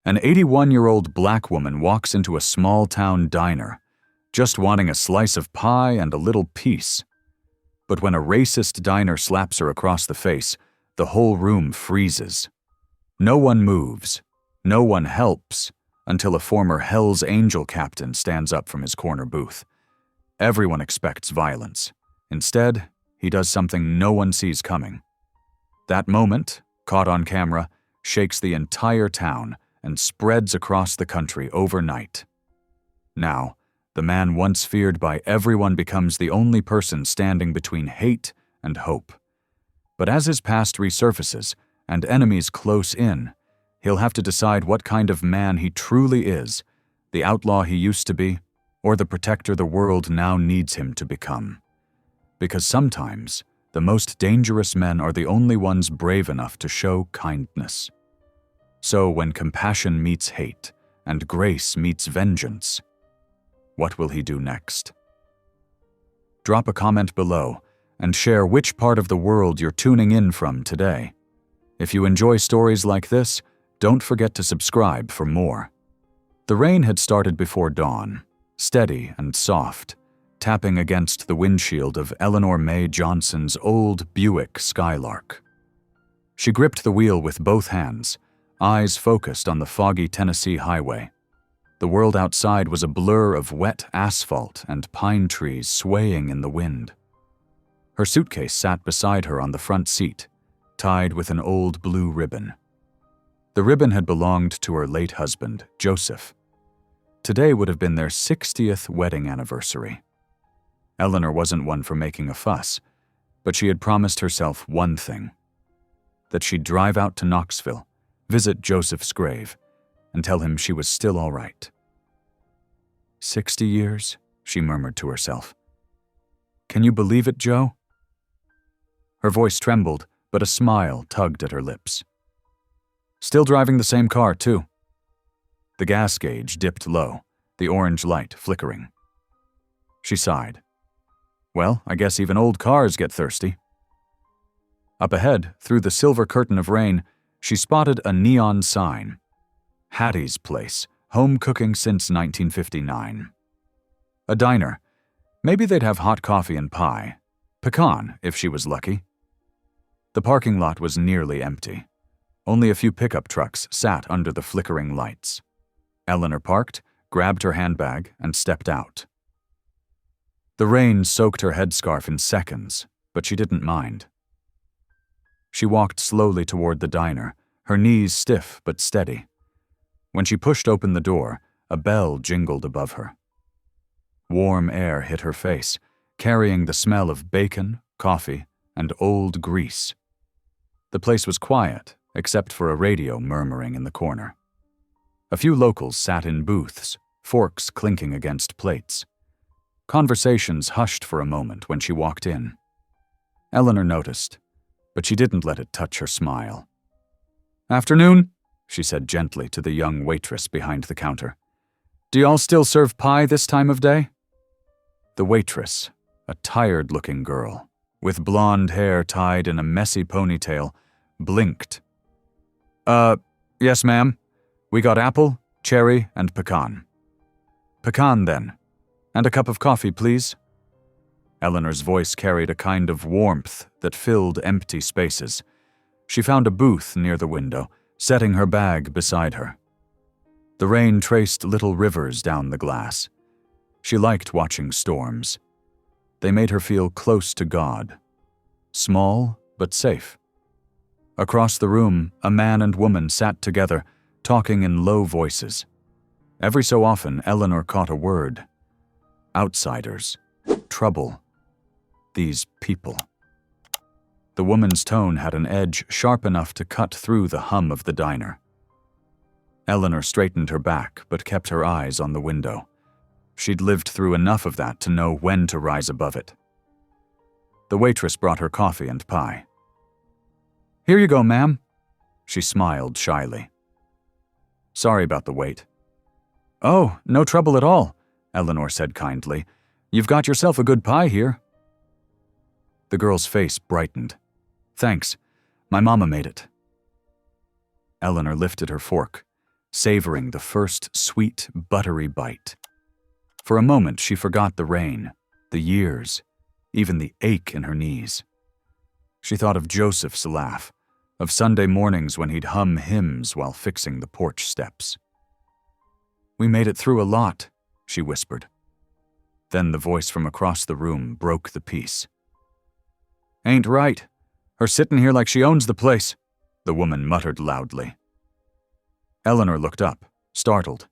An 81-year-old black woman walks into a small-town diner, just wanting a slice of pie and a little peace. But when a racist diner slaps her across the face, the whole room freezes. No one moves, no one helps, until a former Hell's Angel captain stands up from his corner booth. Everyone expects violence. Instead, he does something no one sees coming. That moment, caught on camera, shakes the entire town and spreads across the country overnight. Now, the man once feared by everyone becomes the only person standing between hate and hope. But as his past resurfaces and enemies close in, he'll have to decide what kind of man he truly is, the outlaw he used to be, or the protector the world now needs him to become. Because sometimes, the most dangerous men are the only ones brave enough to show kindness. So when compassion meets hate and grace meets vengeance, what will he do next? Drop a comment below and share which part of the world you're tuning in from today. If you enjoy stories like this, don't forget to subscribe for more. The rain had started before dawn, steady and soft, tapping against the windshield of Eleanor May Johnson's old Buick Skylark. She gripped the wheel with both hands, eyes focused on the foggy Tennessee highway. The world outside was a blur of wet asphalt and pine trees swaying in the wind. Her suitcase sat beside her on the front seat, tied with an old blue ribbon. The ribbon had belonged to her late husband, Joseph. Today would have been their 60th wedding anniversary. Eleanor wasn't one for making a fuss, but she had promised herself one thing: that she'd drive out to Knoxville, visit Joseph's grave, and tell him she was still all right. 60 years, she murmured to herself. Can you believe it, Joe? Her voice trembled, but a smile tugged at her lips. Still driving the same car, too. The gas gauge dipped low, the orange light flickering. She sighed. Well, I guess even old cars get thirsty. Up ahead, through the silver curtain of rain, she spotted a neon sign. Hattie's Place, home cooking since 1959. A diner. Maybe they'd have hot coffee and pie. Pecan, if she was lucky. The parking lot was nearly empty. Only a few pickup trucks sat under the flickering lights. Eleanor parked, grabbed her handbag, and stepped out. The rain soaked her headscarf in seconds, but she didn't mind. She walked slowly toward the diner, her knees stiff but steady. When she pushed open the door, a bell jingled above her. Warm air hit her face, carrying the smell of bacon, coffee, and old grease. The place was quiet, except for a radio murmuring in the corner. A few locals sat in booths, forks clinking against plates. Conversations hushed for a moment when she walked in. Eleanor noticed, but she didn't let it touch her smile. "Afternoon," she said gently to the young waitress behind the counter. "Do y'all still serve pie this time of day?" The waitress, a tired-looking girl, with blonde hair tied in a messy ponytail, blinked. Yes, ma'am. We got apple, cherry, and pecan." "Pecan, then. And a cup of coffee, please." Eleanor's voice carried a kind of warmth that filled empty spaces. She found a booth near the window, setting her bag beside her. The rain traced little rivers down the glass. She liked watching storms. They made her feel close to God. Small, but safe. Across the room, a man and woman sat together, talking in low voices. Every so often, Eleanor caught a word. Outsiders. Trouble. These people. The woman's tone had an edge sharp enough to cut through the hum of the diner. Eleanor straightened her back, but kept her eyes on the window. She'd lived through enough of that to know when to rise above it. The waitress brought her coffee and pie. "Here you go, ma'am." She smiled shyly. "Sorry about the wait." "Oh, no trouble at all," Eleanor said kindly. "You've got yourself a good pie here." The girl's face brightened. "Thanks. My mama made it." Eleanor lifted her fork. savoring the first sweet, buttery bite. For a moment, she forgot the rain, the years, even the ache in her knees. She thought of Joseph's laugh, of Sunday mornings when he'd hum hymns while fixing the porch steps. "We made it through a lot," she whispered. Then the voice from across the room broke the peace. "Ain't right. Her sittin' here like she owns the place," the woman muttered loudly. Eleanor looked up, startled.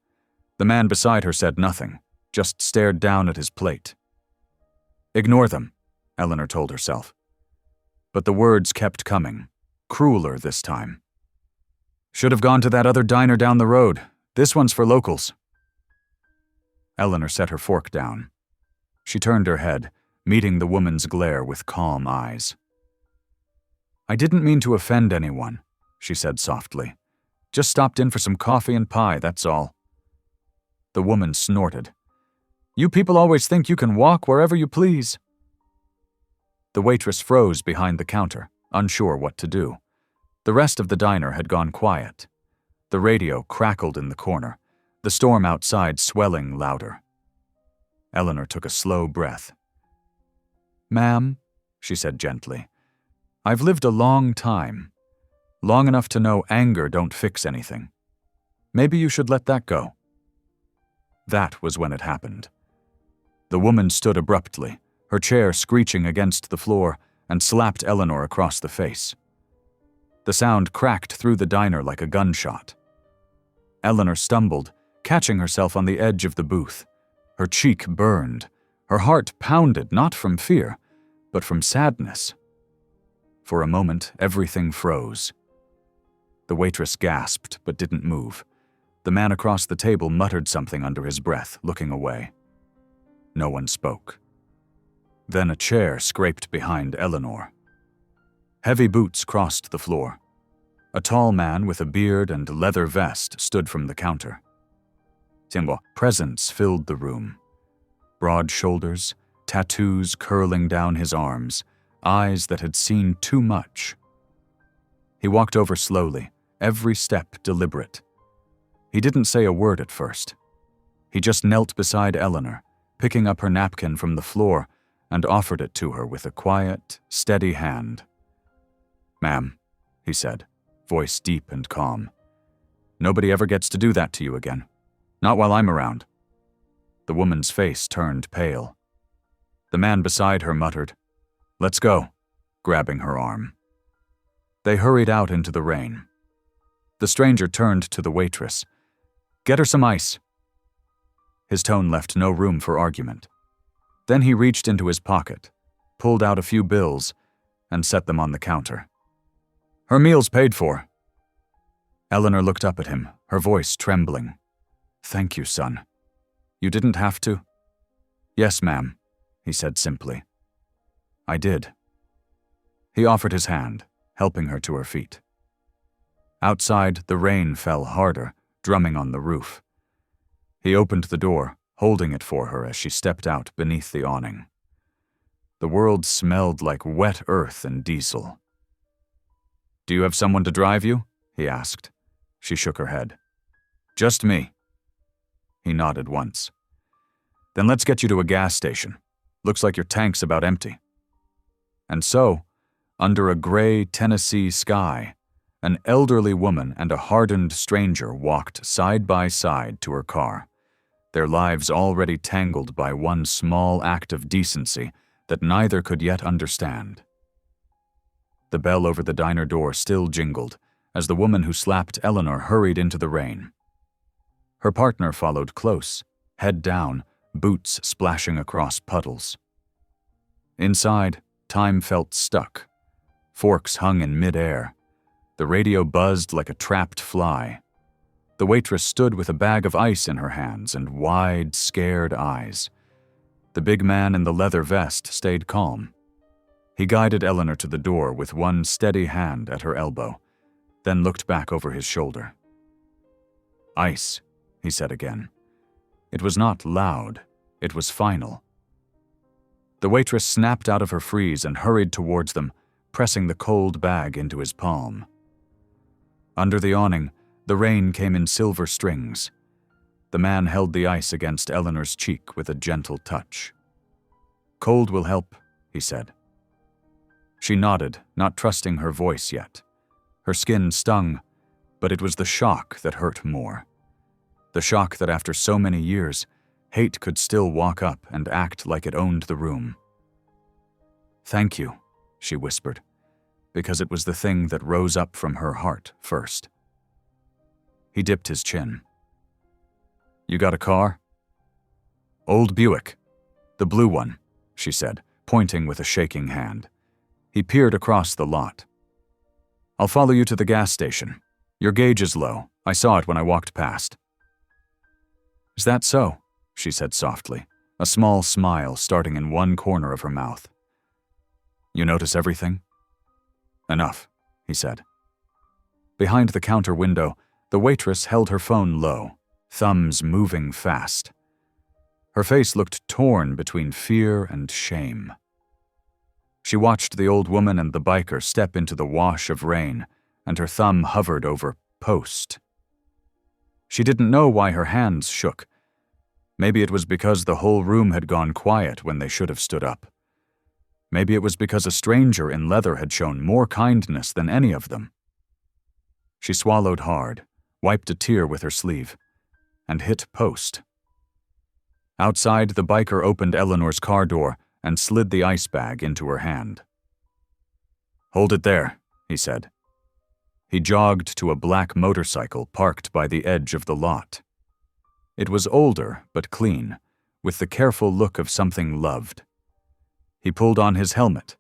The man beside her said nothing, just stared down at his plate. "Ignore them," Eleanor told herself. But the words kept coming, crueler this time. "Should have gone to that other diner down the road. This one's for locals." Eleanor set her fork down. She turned her head, meeting the woman's glare with calm eyes. "I didn't mean to offend anyone," she said softly. "Just stopped in for some coffee and pie, that's all." The woman snorted. "You people always think you can walk wherever you please." The waitress froze behind the counter, unsure what to do. The rest of the diner had gone quiet. The radio crackled in the corner, the storm outside swelling louder. Eleanor took a slow breath. "Ma'am," she said gently, "I've lived a long time. Long enough to know anger don't fix anything. Maybe you should let that go." That was when it happened. The woman stood abruptly, her chair screeching against the floor, and slapped Eleanor across the face. The sound cracked through the diner like a gunshot. Eleanor stumbled, catching herself on the edge of the booth. Her cheek burned. Her heart pounded not from fear, but from sadness. For a moment, everything froze. The waitress gasped but didn't move. The man across the table muttered something under his breath, looking away. No one spoke. Then a chair scraped behind Eleanor. Heavy boots crossed the floor. A tall man with a beard and leather vest stood from the counter. Presence filled the room. Broad shoulders, tattoos curling down his arms, eyes that had seen too much. He walked over slowly, every step deliberate. He didn't say a word at first. He just knelt beside Eleanor, picking up her napkin from the floor and offered it to her with a quiet, steady hand. "Ma'am," he said, voice deep and calm. "Nobody ever gets to do that to you again. Not while I'm around." The woman's face turned pale. The man beside her muttered, "Let's go," grabbing her arm. They hurried out into the rain. The stranger turned to the waitress. "Get her some ice." His tone left no room for argument. Then he reached into his pocket, pulled out a few bills, and set them on the counter. "Her meal's paid for." Eleanor looked up at him, her voice trembling. "Thank you, son. You didn't have to?" "Yes, ma'am," he said simply. "I did." He offered his hand, helping her to her feet. Outside, the rain fell harder, drumming on the roof. He opened the door, holding it for her as she stepped out beneath the awning. The world smelled like wet earth and diesel. "Do you have someone to drive you?" he asked. She shook her head. "Just me." He nodded once. "Then let's get you to a gas station. Looks like your tank's about empty." And so, under a gray Tennessee sky, an elderly woman and a hardened stranger walked side by side to her car, their lives already tangled by one small act of decency that neither could yet understand. The bell over the diner door still jingled as the woman who slapped Eleanor hurried into the rain. Her partner followed close, head down, boots splashing across puddles. Inside, time felt stuck. Forks hung in midair. The radio buzzed like a trapped fly. The waitress stood with a bag of ice in her hands and wide, scared eyes. The big man in the leather vest stayed calm. He guided Eleanor to the door with one steady hand at her elbow, then looked back over his shoulder. "Ice," he said again. It was not loud. It was final. The waitress snapped out of her freeze and hurried towards them, pressing the cold bag into his palm. Under the awning, The rain came in silver strings. The man held the ice against Eleanor's cheek with a gentle touch. "Cold will help," he said. She nodded, not trusting her voice yet. Her skin stung, but it was the shock that hurt more. The shock that after so many years, hate could still walk up and act like it owned the room. "Thank you," she whispered, because it was the thing that rose up from her heart first. He dipped his chin. "You got a car?" "Old Buick. The blue one," she said, pointing with a shaking hand. He peered across the lot. "I'll follow you to the gas station. Your gauge is low. I saw it when I walked past." "Is that so?" she said softly, a small smile starting in one corner of her mouth. "You notice everything?" "Enough," he said. Behind the counter window, the waitress held her phone low, thumbs moving fast. Her face looked torn between fear and shame. She watched the old woman and the biker step into the wash of rain, and her thumb hovered over post. She didn't know why her hands shook. Maybe it was because the whole room had gone quiet when they should have stood up. Maybe it was because a stranger in leather had shown more kindness than any of them. She swallowed hard, wiped a tear with her sleeve, and hit post. Outside, the biker opened Eleanor's car door and slid the ice bag into her hand. "Hold it there," he said. He jogged to a black motorcycle parked by the edge of the lot. It was older but clean, with the careful look of something loved. He pulled on his helmet,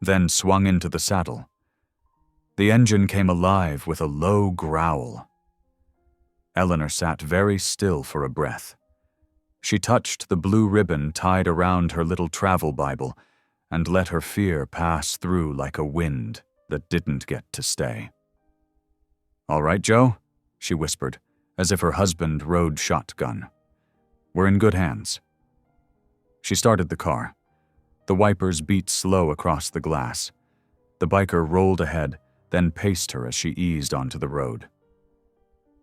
then swung into the saddle. The engine came alive with a low growl. Eleanor sat very still for a breath. She touched the blue ribbon tied around her little travel Bible and let her fear pass through like a wind that didn't get to stay. "All right, Joe," she whispered, as if her husband rode shotgun. "We're in good hands." She started the car. The wipers beat slow across the glass. The biker rolled ahead, then paced her as she eased onto the road.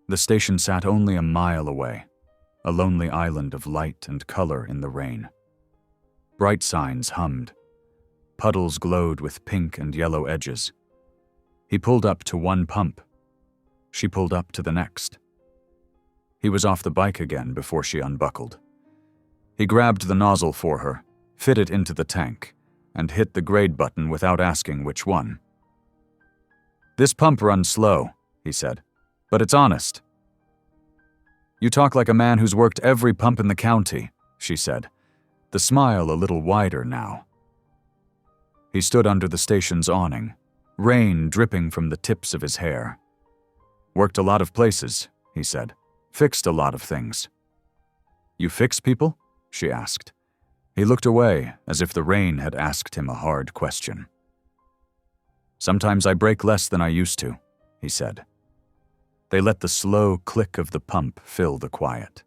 The station sat only a mile away, a lonely island of light and color in the rain. Bright signs hummed. Puddles glowed with pink and yellow edges. He pulled up to one pump. She pulled up to the next. He was off the bike again before she unbuckled. He grabbed the nozzle for her, fit it into the tank, and hit the grade button without asking which one. "This pump runs slow," he said, "but it's honest." "You talk like a man who's worked every pump in the county," she said, the smile a little wider now. He stood under the station's awning, rain dripping from the tips of his hair. "Worked a lot of places," he said. "Fixed a lot of things." "You fix people?" she asked. He looked away, as if the rain had asked him a hard question. "Sometimes I break less than I used to," he said. They let the slow click of the pump fill the quiet.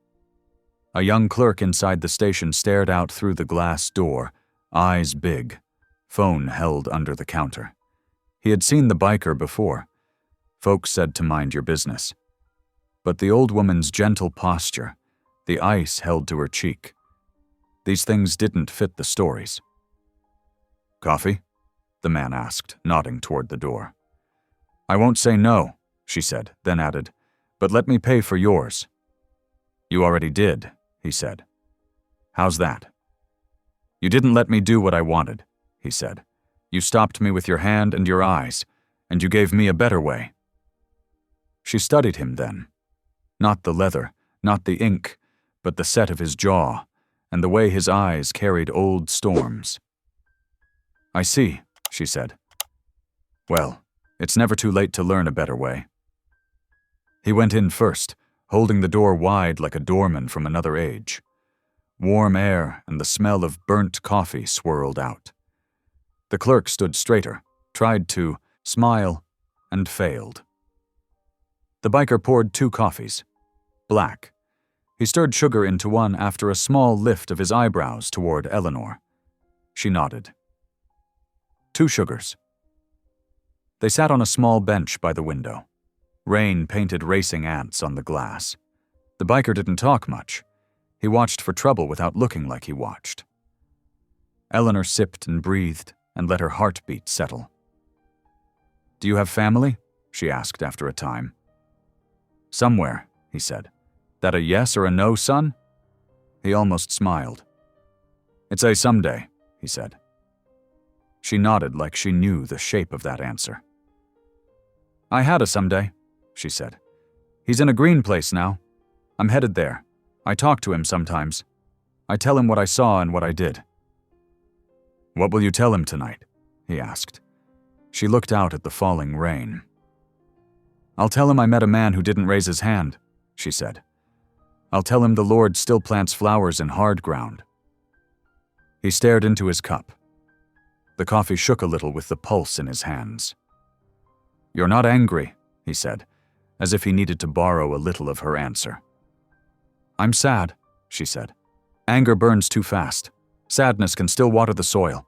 A young clerk inside the station stared out through the glass door, eyes big, phone held under the counter. He had seen the biker before. Folks said to mind your business. But the old woman's gentle posture, the ice held to her cheek, these things didn't fit the stories. "Coffee?" the man asked, nodding toward the door. "I won't say no," she said, then added, "but let me pay for yours." "You already did," he said. "How's that?" "You didn't let me do what I wanted," he said. "You stopped me with your hand and your eyes, and you gave me a better way." She studied him then. Not the leather, not the ink, but the set of his jaw, and the way his eyes carried old storms. "I see," she said. "Well, it's never too late to learn a better way." He went in first, holding the door wide like a doorman from another age. Warm air and the smell of burnt coffee swirled out. The clerk stood straighter, tried to smile, and failed. The biker poured 2 coffees. Black. He stirred sugar into one after a small lift of his eyebrows toward Eleanor. She nodded. 2 sugars. They sat on a small bench by the window. Rain painted racing ants on the glass. The biker didn't talk much. He watched for trouble without looking like he watched. Eleanor sipped and breathed and let her heartbeat settle. "Do you have family?" she asked after a time. "Somewhere," he said. "That a yes or a no, son?" He almost smiled. "It's a someday," he said. She nodded like she knew the shape of that answer. "I had a someday," she said. "He's in a green place now. I'm headed there. I talk to him sometimes. I tell him what I saw and what I did." "What will you tell him tonight?" he asked. She looked out at the falling rain. "I'll tell him I met a man who didn't raise his hand," she said. "I'll tell him the Lord still plants flowers in hard ground." He stared into his cup. The coffee shook a little with the pulse in his hands. "You're not angry," he said, as if he needed to borrow a little of her answer. "I'm sad," she said. "Anger burns too fast. Sadness can still water the soil."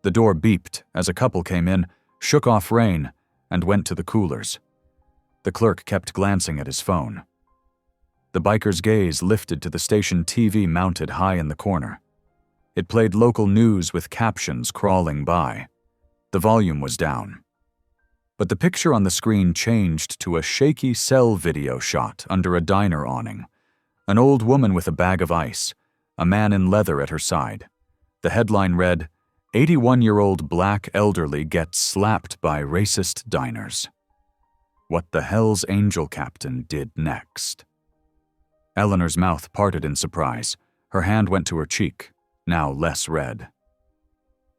The door beeped as a couple came in, shook off rain, and went to the coolers. The clerk kept glancing at his phone. The biker's gaze lifted to the station TV mounted high in the corner. It played local news with captions crawling by. The volume was down. But the picture on the screen changed to a shaky cell video shot under a diner awning. An old woman with a bag of ice, a man in leather at her side. The headline read, "81-year-old black elderly gets slapped by racist diners." What the hell's Angel Captain did next? Eleanor's mouth parted in surprise. Her hand went to her cheek, now less red.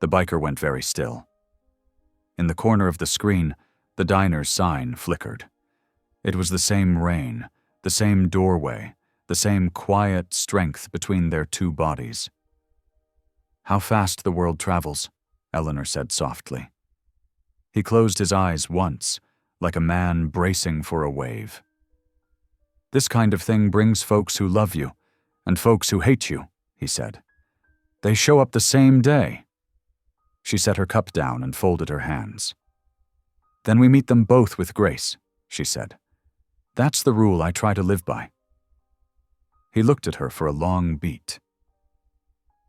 The biker went very still. In the corner of the screen, the diner's sign flickered. It was the same rain, the same doorway, the same quiet strength between their two bodies. "How fast the world travels," Eleanor said softly. He closed his eyes once, like a man bracing for a wave. "This kind of thing brings folks who love you, and folks who hate you," he said. "They show up the same day." She set her cup down and folded her hands. "Then we meet them both with grace," she said. "That's the rule I try to live by." He looked at her for a long beat.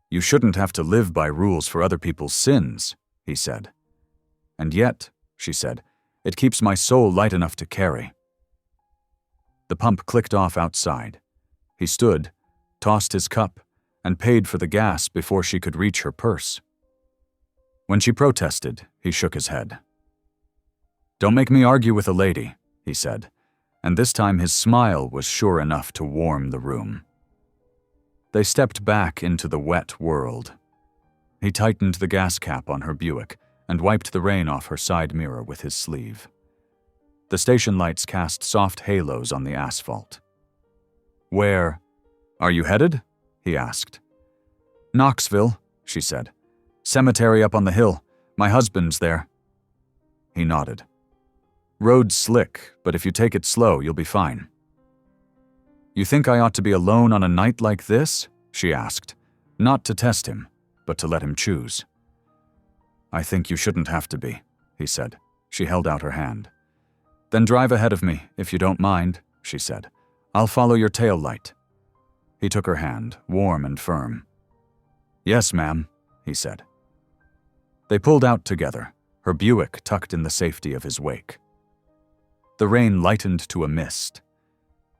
"You shouldn't have to live by rules for other people's sins," he said. "And yet," she said, "it keeps my soul light enough to carry." The pump clicked off outside. He stood, tossed his cup, and paid for the gas before she could reach her purse. When she protested, he shook his head. "Don't make me argue with a lady," he said, and this time his smile was sure enough to warm the room. They stepped back into the wet world. He tightened the gas cap on her Buick and wiped the rain off her side mirror with his sleeve. The station lights cast soft halos on the asphalt. "Where are you headed?" he asked. "Knoxville," she said. "Cemetery up on the hill. My husband's there." He nodded. "Road's slick, but if you take it slow, you'll be fine." "You think I ought to be alone on a night like this?" she asked, not to test him, but to let him choose. "I think you shouldn't have to be," he said. She held out her hand. "Then drive ahead of me, if you don't mind," she said. "I'll follow your tail light." He took her hand, warm and firm. "Yes, ma'am," he said. They pulled out together, her Buick tucked in the safety of his wake. The rain lightened to a mist.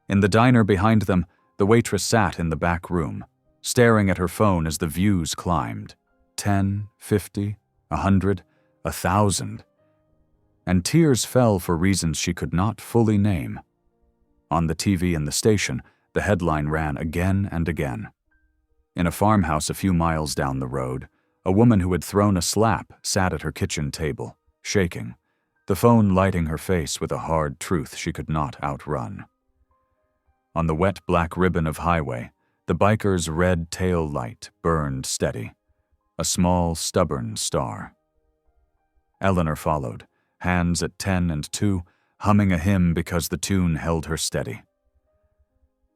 In the diner behind them, the waitress sat in the back room, staring at her phone as the views climbed. 10, 50, 100, 1,000. And tears fell for reasons she could not fully name. On the TV in the station, the headline ran again and again. In a farmhouse a few miles down the road, a woman who had thrown a slap sat at her kitchen table, shaking, the phone lighting her face with a hard truth she could not outrun. On the wet black ribbon of highway, the biker's red tail light burned steady, a small, stubborn star. Eleanor followed, hands at 10 and 2, humming a hymn because the tune held her steady.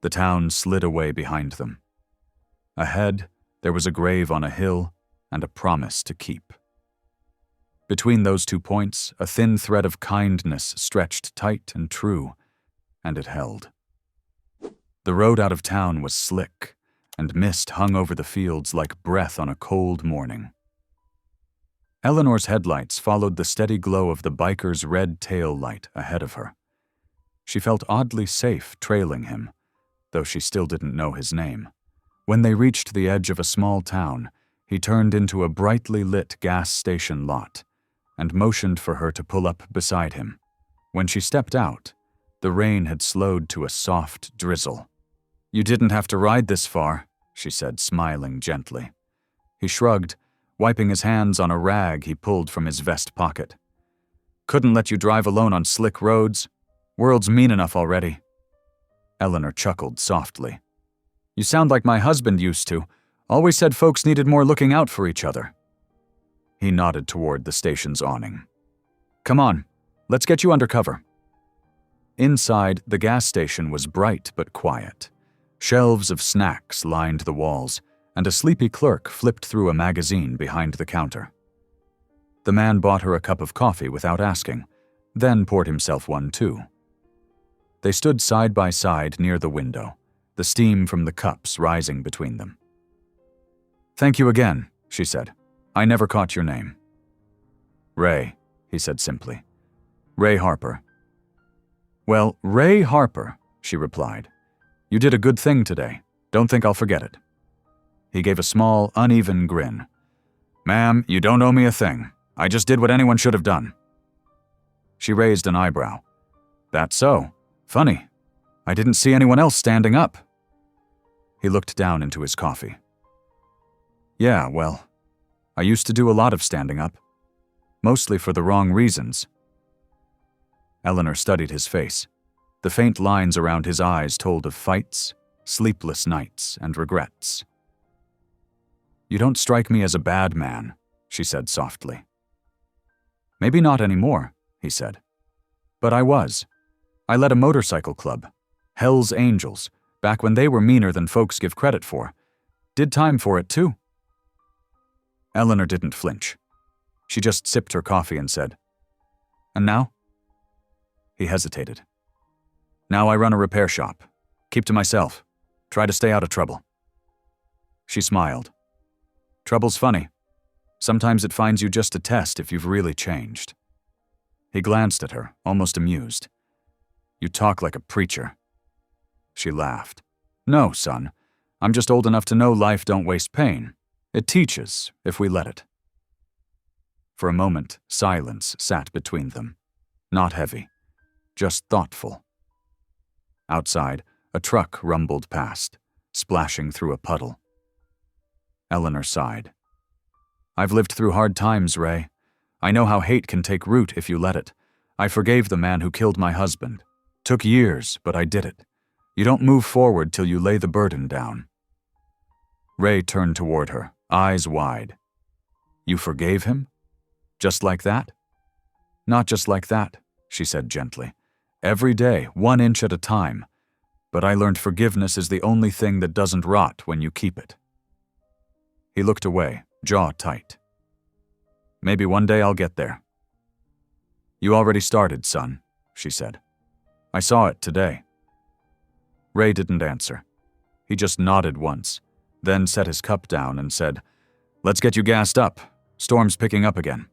The town slid away behind them. Ahead, there was a grave on a hill and a promise to keep. Between those 2 points, a thin thread of kindness stretched tight and true, and it held. The road out of town was slick, and mist hung over the fields like breath on a cold morning. Eleanor's headlights followed the steady glow of the biker's red tail light ahead of her. She felt oddly safe trailing him, though she still didn't know his name. When they reached the edge of a small town, he turned into a brightly lit gas station lot and motioned for her to pull up beside him. When she stepped out, the rain had slowed to a soft drizzle. "You didn't have to ride this far," she said, smiling gently. He shrugged, wiping his hands on a rag he pulled from his vest pocket. "Couldn't let you drive alone on slick roads. World's mean enough already." Eleanor chuckled softly. "You sound like my husband used to. Always said folks needed more looking out for each other." He nodded toward the station's awning. "Come on, let's get you under cover." Inside, the gas station was bright but quiet. Shelves of snacks lined the walls, and a sleepy clerk flipped through a magazine behind the counter. The man bought her a cup of coffee without asking, then poured himself one too. They stood side by side near the window, the steam from the cups rising between them. "Thank you again," she said. "I never caught your name." "Ray," he said simply. "Ray Harper." "Well, Ray Harper," she replied. "You did a good thing today. Don't think I'll forget it." He gave a small, uneven grin. "Ma'am, you don't owe me a thing. I just did what anyone should have done." She raised an eyebrow. "That's so. Funny. I didn't see anyone else standing up." He looked down into his coffee. "Yeah, well, I used to do a lot of standing up. Mostly for the wrong reasons." Eleanor studied his face. The faint lines around his eyes told of fights, sleepless nights, and regrets. "You don't strike me as a bad man," she said softly. "Maybe not anymore," he said. "But I was. I led a motorcycle club, Hell's Angels, back when they were meaner than folks give credit for. Did time for it, too." Eleanor didn't flinch. She just sipped her coffee and said, "And now?" He hesitated. "Now I run a repair shop. Keep to myself. Try to stay out of trouble." She smiled. "Trouble's funny. Sometimes it finds you just to test if you've really changed." He glanced at her, almost amused. "You talk like a preacher." She laughed. "No, son. I'm just old enough to know life don't waste pain. It teaches, if we let it." For a moment, silence sat between them. Not heavy, just thoughtful. Outside, a truck rumbled past, splashing through a puddle. Eleanor sighed. "I've lived through hard times, Ray. I know how hate can take root if you let it. I forgave the man who killed my husband. Took years, but I did it. You don't move forward till you lay the burden down." Ray turned toward her, eyes wide. "You forgave him? Just like that?" "Not just like that," she said gently. "Every day, 1 inch at a time. But I learned forgiveness is the only thing that doesn't rot when you keep it." He looked away, jaw tight. "Maybe one day I'll get there." "You already started, son," she said. "I saw it today." Ray didn't answer. He just nodded once, then set his cup down and said, "Let's get you gassed up. Storm's picking up again."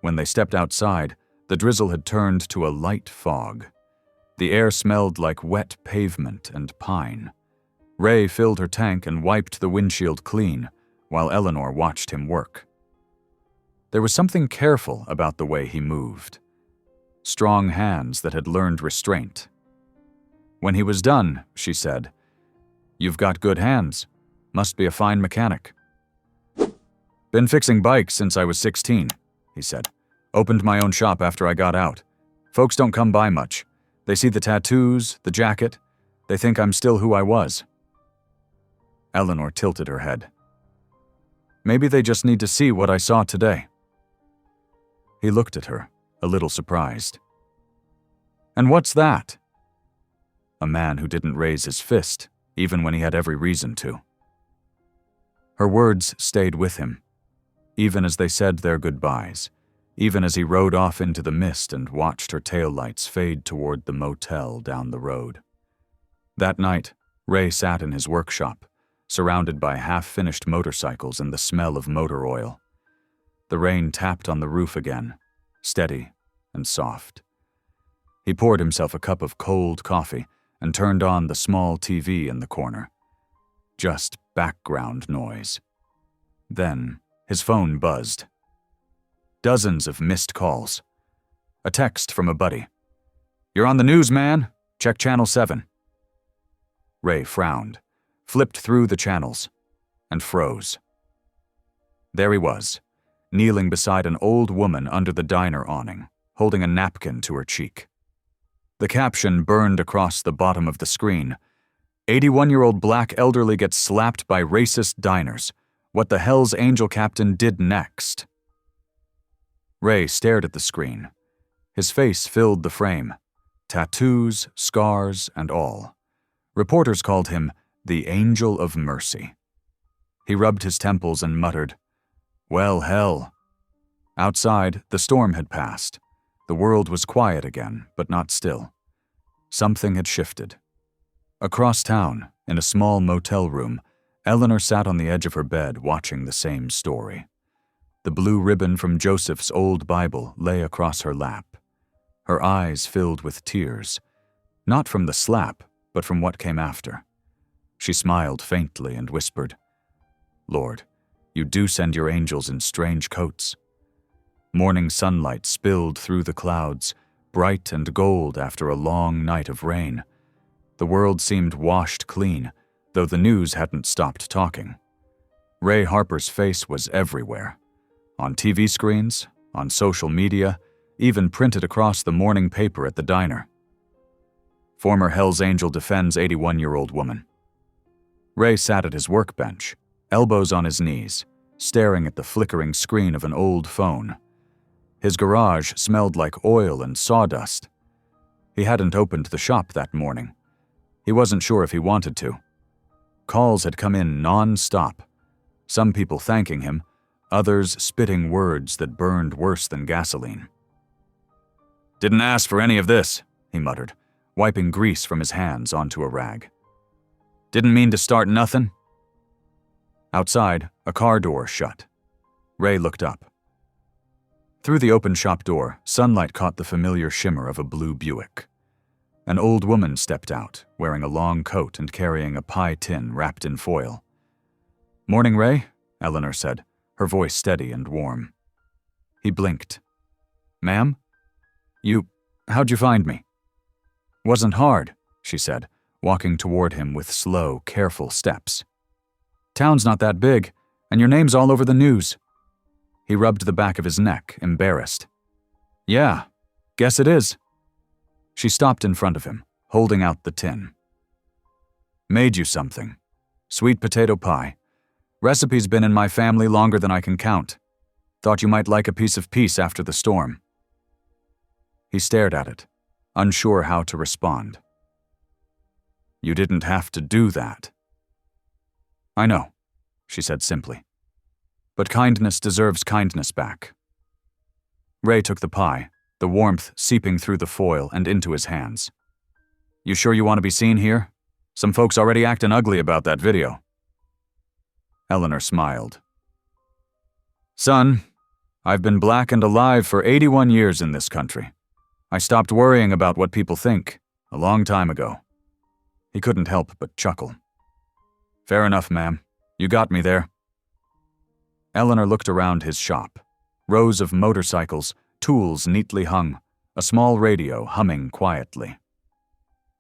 When they stepped outside, the drizzle had turned to a light fog. The air smelled like wet pavement and pine. Ray filled her tank and wiped the windshield clean, while Eleanor watched him work. There was something careful about the way he moved. Strong hands that had learned restraint. When he was done, she said, "You've got good hands. Must be a fine mechanic." "Been fixing bikes since I was 16, he said. "Opened my own shop after I got out. Folks don't come by much. They see the tattoos, the jacket. They think I'm still who I was." Eleanor tilted her head. "Maybe they just need to see what I saw today." He looked at her, a little surprised. "And what's that?" A man who didn't raise his fist, even when he had every reason to. Her words stayed with him, even as they said their goodbyes, even as he rode off into the mist and watched her taillights fade toward the motel down the road. That night, Ray sat in his workshop, surrounded by half-finished motorcycles and the smell of motor oil. The rain tapped on the roof again, steady and soft. He poured himself a cup of cold coffee and turned on the small TV in the corner. Just background noise. Then, his phone buzzed. Dozens of missed calls. A text from a buddy. "You're on the news, man. Check Channel 7. Ray frowned, flipped through the channels, and froze. There he was, kneeling beside an old woman under the diner awning, holding a napkin to her cheek. The caption burned across the bottom of the screen. 81-year-old black elderly gets slapped by racist diners. What the Hell's Angel captain did next. Ray stared at the screen. His face filled the frame. Tattoos, scars, and all. Reporters called him the Angel of Mercy. He rubbed his temples and muttered, "Well, hell." Outside, the storm had passed. The world was quiet again, but not still. Something had shifted. Across town, in a small motel room, Eleanor sat on the edge of her bed watching the same story. The blue ribbon from Joseph's old Bible lay across her lap. Her eyes filled with tears, not from the slap, but from what came after. She smiled faintly and whispered, "Lord, you do send your angels in strange coats." Morning sunlight spilled through the clouds, bright and gold after a long night of rain. The world seemed washed clean, though the news hadn't stopped talking. Ray Harper's face was everywhere. On TV screens, on social media, even printed across the morning paper at the diner. Former Hell's Angel defends 81-year-old woman. Ray sat at his workbench, elbows on his knees, staring at the flickering screen of an old phone. His garage smelled like oil and sawdust. He hadn't opened the shop that morning. He wasn't sure if he wanted to. Calls had come in non-stop, some people thanking him, others spitting words that burned worse than gasoline. "Didn't ask for any of this," he muttered, wiping grease from his hands onto a rag. "Didn't mean to start nothin'." Outside, a car door shut. Ray looked up. Through the open shop door, sunlight caught the familiar shimmer of a blue Buick. An old woman stepped out, wearing a long coat and carrying a pie tin wrapped in foil. "Morning, Ray," Eleanor said, her voice steady and warm. He blinked. "Ma'am? How'd you find me?" "Wasn't hard," she said, walking toward him with slow, careful steps. "Town's not that big, and your name's all over the news." He rubbed the back of his neck, embarrassed. "Yeah, guess it is." She stopped in front of him, holding out the tin. "Made you something. Sweet potato pie. Recipe's been in my family longer than I can count. Thought you might like a piece of peace after the storm." He stared at it, unsure how to respond. "You didn't have to do that." "I know," she said simply. "But kindness deserves kindness back." Ray took the pie, the warmth seeping through the foil and into his hands. "You sure you want to be seen here? Some folks already acting ugly about that video." Eleanor smiled. "Son, I've been black and alive for 81 years in this country. I stopped worrying about what people think a long time ago." He couldn't help but chuckle. "Fair enough, ma'am. You got me there." Eleanor looked around his shop. Rows of motorcycles, tools neatly hung, a small radio humming quietly.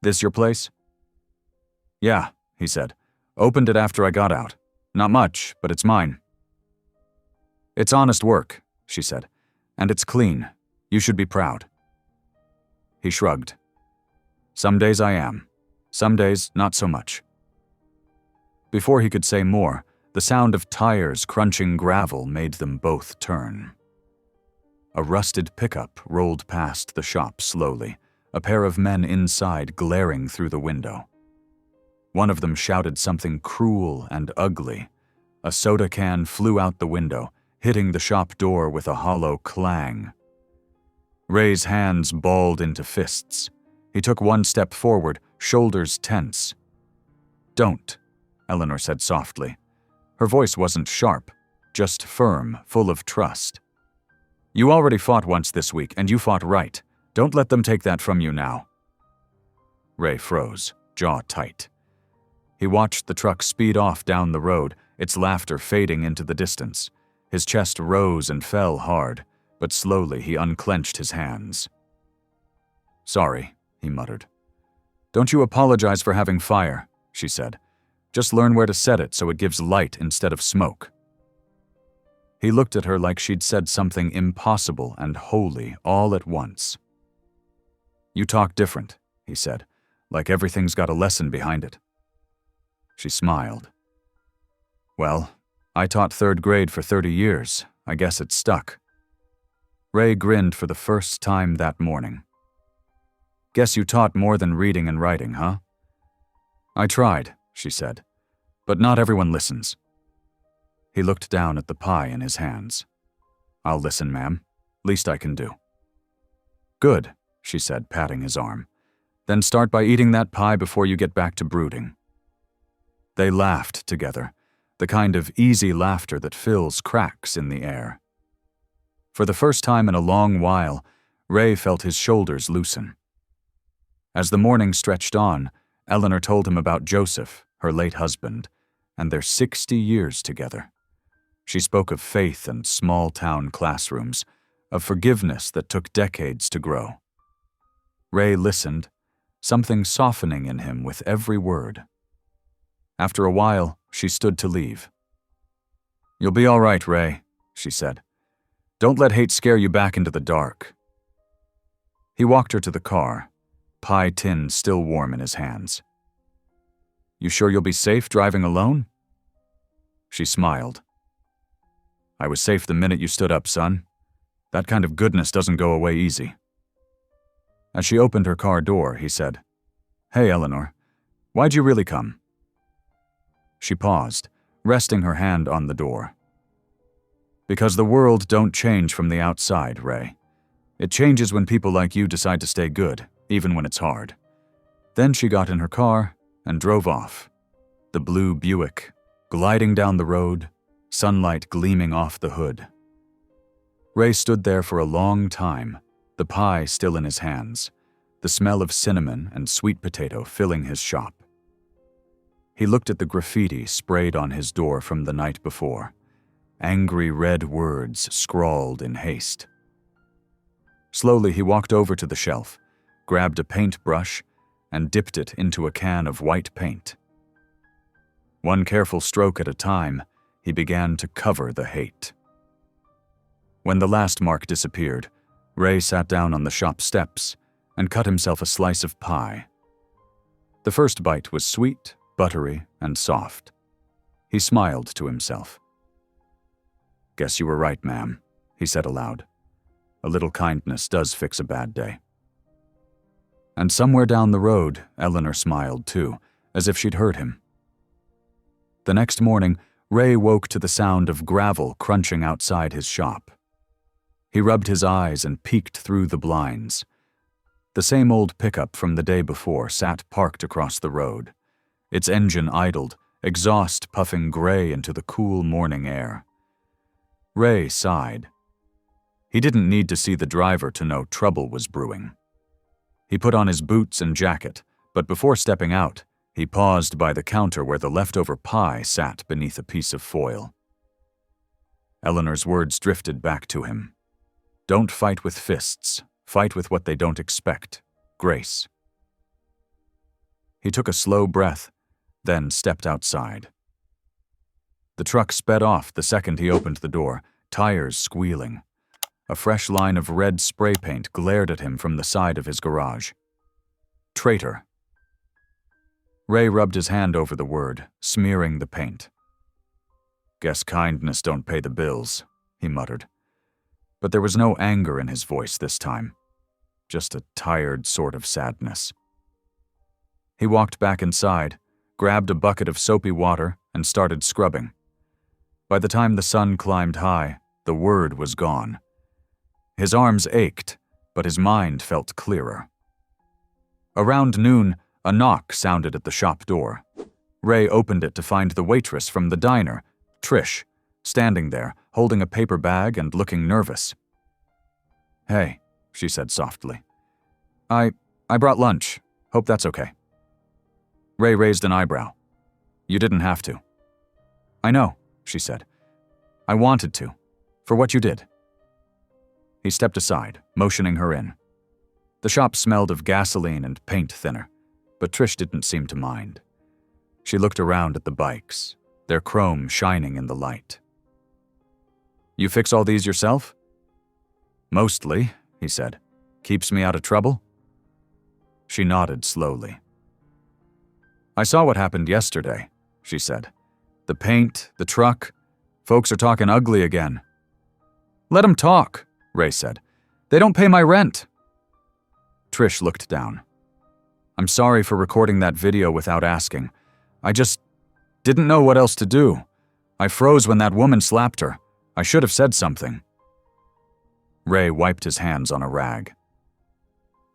"This your place?" "Yeah," he said. "Opened it after I got out. Not much, but it's mine." "It's honest work," she said. "And it's clean. You should be proud." He shrugged. "Some days I am. Some days not so much." Before he could say more, the sound of tires crunching gravel made them both turn. A rusted pickup rolled past the shop slowly, a pair of men inside glaring through the window. One of them shouted something cruel and ugly. A soda can flew out the window, hitting the shop door with a hollow clang. Ray's hands balled into fists. He took one step forward, shoulders tense. "Don't," Eleanor said softly. Her voice wasn't sharp, just firm, full of trust. "You already fought once this week, and you fought right. Don't let them take that from you now." Ray froze, jaw tight. He watched the truck speed off down the road, its laughter fading into the distance. His chest rose and fell hard, but slowly he unclenched his hands. "Sorry," he muttered. "Don't you apologize for having fire," she said. "Just learn where to set it so it gives light instead of smoke." He looked at her like she'd said something impossible and holy all at once. "You talk different," he said, "like everything's got a lesson behind it." She smiled. "Well, I taught third grade for 30 years. I guess it stuck." Ray grinned for the first time that morning. "Guess you taught more than reading and writing, huh?" "I tried," she said, "but not everyone listens." He looked down at the pie in his hands. "I'll listen, ma'am. Least I can do." "Good," she said, patting his arm. "Then start by eating that pie before you get back to brooding." They laughed together, the kind of easy laughter that fills cracks in the air. For the first time in a long while, Ray felt his shoulders loosen. As the morning stretched on, Eleanor told him about Joseph, her late husband, and their 60 years together. She spoke of faith and small-town classrooms, of forgiveness that took decades to grow. Ray listened, something softening in him with every word. After a while, she stood to leave. "You'll be all right, Ray," she said. "Don't let hate scare you back into the dark." He walked her to the car, pie tin still warm in his hands. "You sure you'll be safe driving alone?" She smiled. "I was safe the minute you stood up, son. That kind of goodness doesn't go away easy." As she opened her car door, he said, "Hey, Eleanor, why'd you really come?" She paused, resting her hand on the door. "Because the world don't change from the outside, Ray. It changes when people like you decide to stay good, even when it's hard." Then she got in her car and drove off. The blue Buick, gliding down the road, sunlight gleaming off the hood. Ray stood there for a long time, the pie still in his hands, the smell of cinnamon and sweet potato filling his shop. He looked at the graffiti sprayed on his door from the night before, angry red words scrawled in haste. Slowly he walked over to the shelf, grabbed a paintbrush, and dipped it into a can of white paint. One careful stroke at a time, he began to cover the hate. When the last mark disappeared, Ray sat down on the shop steps and cut himself a slice of pie. The first bite was sweet, buttery, and soft. He smiled to himself. "Guess you were right, ma'am," he said aloud. "A little kindness does fix a bad day." And somewhere down the road, Eleanor smiled too, as if she'd heard him. The next morning, Ray woke to the sound of gravel crunching outside his shop. He rubbed his eyes and peeked through the blinds. The same old pickup from the day before sat parked across the road. Its engine idled, exhaust puffing gray into the cool morning air. Ray sighed. He didn't need to see the driver to know trouble was brewing. He put on his boots and jacket, but before stepping out, he paused by the counter where the leftover pie sat beneath a piece of foil. Eleanor's words drifted back to him. "Don't fight with fists. Fight with what they don't expect. Grace." He took a slow breath, then stepped outside. The truck sped off the second he opened the door, tires squealing. A fresh line of red spray paint glared at him from the side of his garage. "Traitor." Ray rubbed his hand over the word, smearing the paint. "Guess kindness don't pay the bills," he muttered. But there was no anger in his voice this time, just a tired sort of sadness. He walked back inside, grabbed a bucket of soapy water, and started scrubbing. By the time the sun climbed high, The word was gone. His arms ached, but his mind felt clearer. Around noon, a knock sounded at the shop door. Ray opened it to find the waitress from the diner, Trish, standing there, holding a paper bag and looking nervous. "Hey," she said softly. I brought lunch. Hope that's okay." Ray raised an eyebrow. "You didn't have to." "I know," she said. "I wanted to, for what you did." He stepped aside, motioning her in. The shop smelled of gasoline and paint thinner, but Trish didn't seem to mind. She looked around at the bikes, their chrome shining in the light. "You fix all these yourself?" "Mostly," he said. "Keeps me out of trouble?" She nodded slowly. "I saw what happened yesterday," she said. "The paint, the truck. Folks are talking ugly again." "Let 'em talk," Ray said. "They don't pay my rent." Trish looked down. "I'm sorry for recording that video without asking. I just didn't know what else to do. I froze when that woman slapped her. I should have said something." Ray wiped his hands on a rag.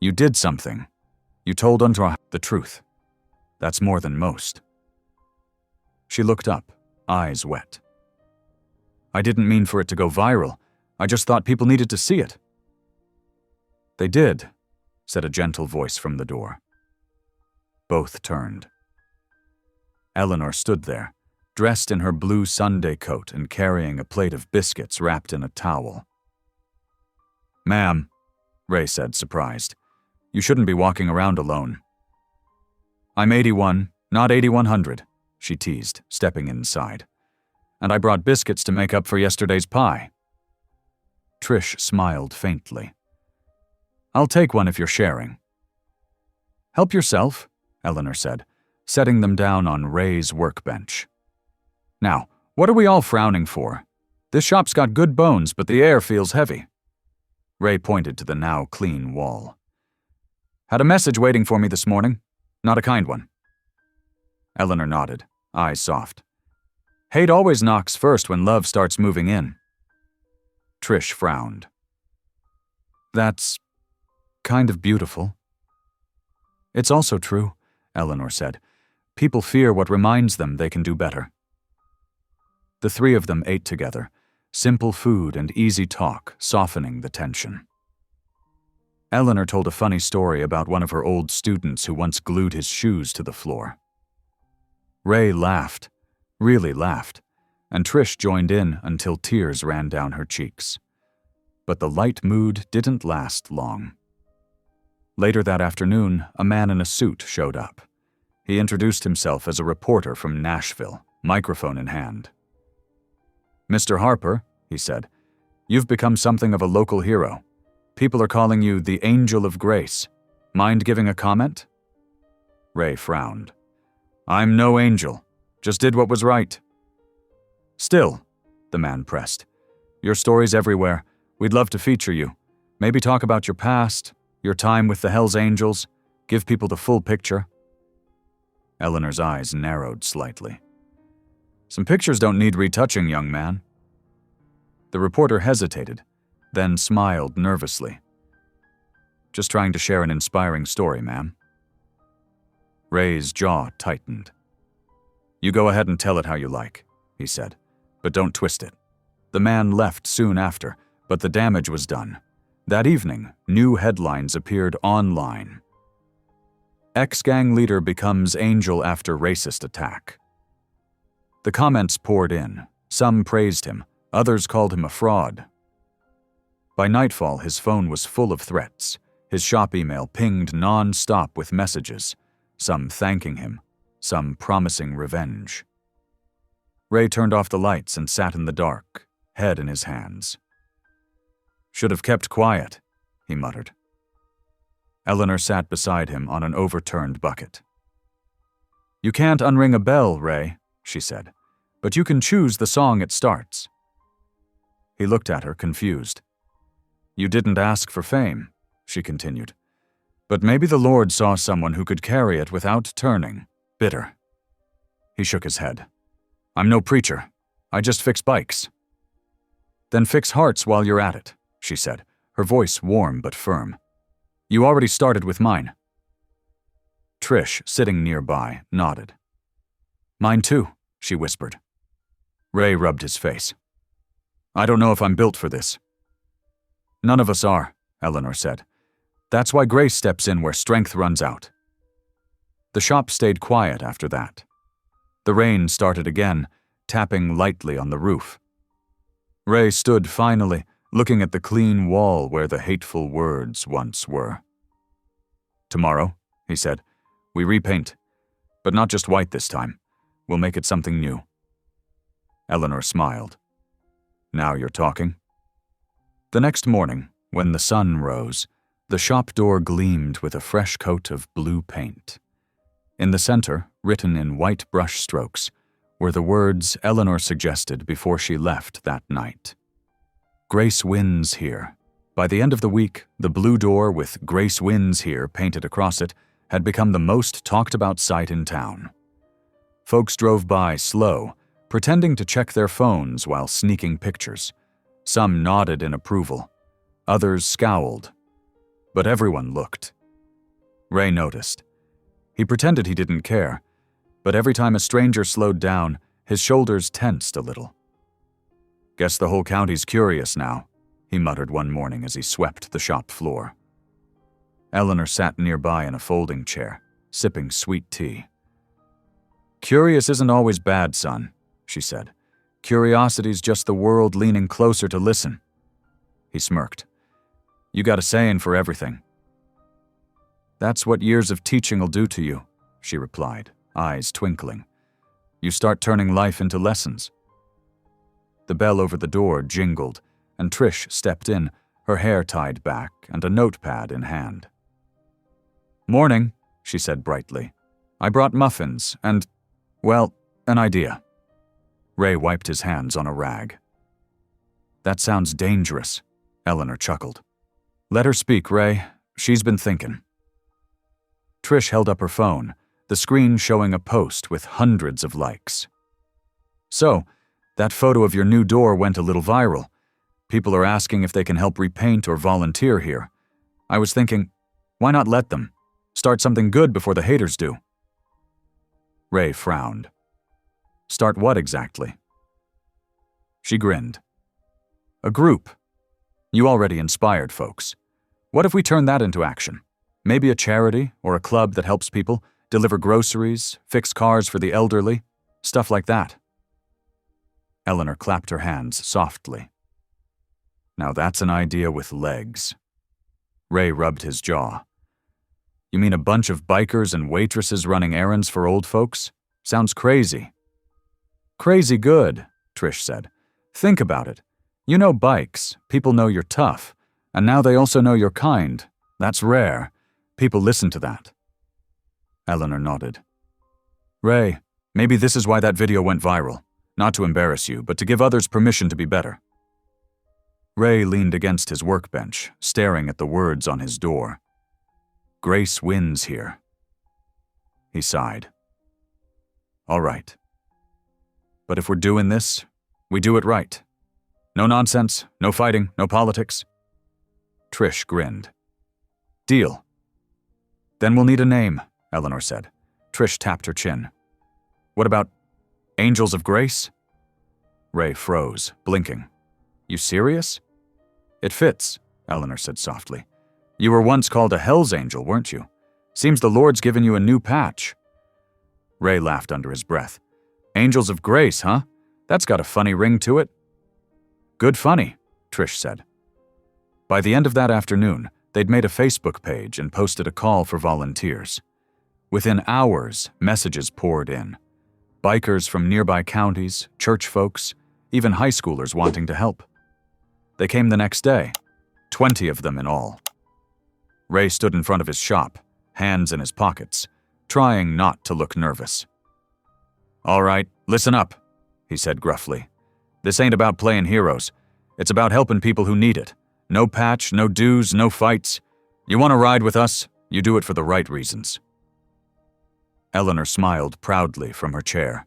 "You did something. You told Untra the truth. That's more than most." She looked up, eyes wet. "I didn't mean for it to go viral. I just thought people needed to see it." "They did," said a gentle voice from the door. Both turned. Eleanor stood there, dressed in her blue Sunday coat and carrying a plate of biscuits wrapped in a towel. "Ma'am," Ray said, surprised, "you shouldn't be walking around alone." "I'm 81, not 8100, she teased, stepping inside. "And I brought biscuits to make up for yesterday's pie." Trish smiled faintly. "I'll take one if you're sharing." "Help yourself," Eleanor said, setting them down on Ray's workbench. "Now, what are we all frowning for? This shop's got good bones, but the air feels heavy." Ray pointed to the now clean wall. "Had a message waiting for me this morning. Not a kind one." Eleanor nodded, eyes soft. "Hate always knocks first when love starts moving in." Trish frowned. "That's kind of beautiful." "It's also true," Eleanor said. "People fear what reminds them they can do better." The three of them ate together, simple food and easy talk softening the tension. Eleanor told a funny story about one of her old students who once glued his shoes to the floor. Ray laughed, really laughed, and Trish joined in until tears ran down her cheeks. But the light mood didn't last long. Later that afternoon, a man in a suit showed up. He introduced himself as a reporter from Nashville, microphone in hand. "Mr. Harper," he said, "you've become something of a local hero. People are calling you the Angel of Grace. Mind giving a comment?" Ray frowned. "I'm no angel. Just did what was right." "Still," the man pressed, "your story's everywhere. We'd love to feature you. Maybe talk about your past, your time with the Hells Angels, give people the full picture." Eleanor's eyes narrowed slightly. "Some pictures don't need retouching, young man." The reporter hesitated, then smiled nervously. "Just trying to share an inspiring story, ma'am." Ray's jaw tightened. "You go ahead and tell it how you like," he said, "but don't twist it." The man left soon after, but the damage was done. That evening, new headlines appeared online. Ex-gang leader becomes angel after racist attack. The comments poured in. Some praised him, others called him a fraud. By nightfall, his phone was full of threats. His shop email pinged non-stop with messages, some thanking him, some promising revenge. Ray turned off the lights and sat in the dark, head in his hands. "Should have kept quiet," he muttered. Eleanor sat beside him on an overturned bucket. "You can't unring a bell, Ray," she said, "but you can choose the song it starts." He looked at her, confused. "You didn't ask for fame," she continued, "but maybe the Lord saw someone who could carry it without turning, bitter." He shook his head. "I'm no preacher. I just fix bikes." Then fix hearts while you're at it, she said, her voice warm but firm. You already started with mine. Trish, sitting nearby, nodded. Mine too, she whispered. Ray rubbed his face. I don't know if I'm built for this. None of us are, Eleanor said. That's why Grace steps in where strength runs out. The shop stayed quiet after that. The rain started again, tapping lightly on the roof. Ray stood finally, looking at the clean wall where the hateful words once were. Tomorrow, he said, we repaint. But not just white this time. We'll make it something new. Eleanor smiled. Now you're talking. The next morning, when the sun rose, the shop door gleamed with a fresh coat of blue paint. In the center, written in white brush strokes, were the words Eleanor suggested before she left that night. Grace wins here. By the end of the week, the blue door with Grace wins here painted across it had become the most talked about sight in town. Folks drove by slow, pretending to check their phones while sneaking pictures. Some nodded in approval. Others scowled. But everyone looked. Ray noticed. He pretended he didn't care, but every time a stranger slowed down, his shoulders tensed a little. Guess the whole county's curious now, he muttered one morning as he swept the shop floor. Eleanor sat nearby in a folding chair, sipping sweet tea. Curious isn't always bad, son, she said. Curiosity's just the world leaning closer to listen. He smirked. You got a saying for everything. That's what years of teaching will do to you, she replied, eyes twinkling. You start turning life into lessons. The bell over the door jingled, and Trish stepped in, her hair tied back and a notepad in hand. Morning, she said brightly. I brought muffins and, well, an idea. Ray wiped his hands on a rag. That sounds dangerous, Eleanor chuckled. Let her speak, Ray. She's been thinking. Trish held up her phone, the screen showing a post with hundreds of likes. So, that photo of your new door went a little viral. People are asking if they can help repaint or volunteer here. I was thinking, why not let them? Start something good before the haters do. Ray frowned. Start what exactly? She grinned. A group. You already inspired folks. What if we turn that into action? Maybe a charity or a club that helps people, deliver groceries, fix cars for the elderly, stuff like that. Eleanor clapped her hands softly. Now that's an idea with legs. Ray rubbed his jaw. You mean a bunch of bikers and waitresses running errands for old folks? Sounds crazy. Crazy good, Trish said. Think about it. You know bikes, people know you're tough, and now they also know you're kind. That's rare. People listen to that. Eleanor nodded. Ray, maybe this is why that video went viral. Not to embarrass you, but to give others permission to be better. Ray leaned against his workbench, staring at the words on his door. Grace wins here. He sighed. All right. But if we're doing this, we do it right. No nonsense, no fighting, no politics. Trish grinned. Deal. Then we'll need a name, Eleanor said. Trish tapped her chin. What about Angels of Grace? Ray froze, blinking. You serious? It fits, Eleanor said softly. You were once called a Hell's Angel, weren't you? Seems the Lord's given you a new patch. Ray laughed under his breath. Angels of Grace, huh? That's got a funny ring to it. Good funny, Trish said. By the end of that afternoon, they'd made a Facebook page and posted a call for volunteers. Within hours, messages poured in. Bikers from nearby counties, church folks, even high schoolers wanting to help. They came the next day, 20 of them in all. Ray stood in front of his shop, hands in his pockets, trying not to look nervous. All right, listen up, he said gruffly. This ain't about playing heroes. It's about helping people who need it. No patch, no dues, no fights. You want to ride with us? You do it for the right reasons. Eleanor smiled proudly from her chair.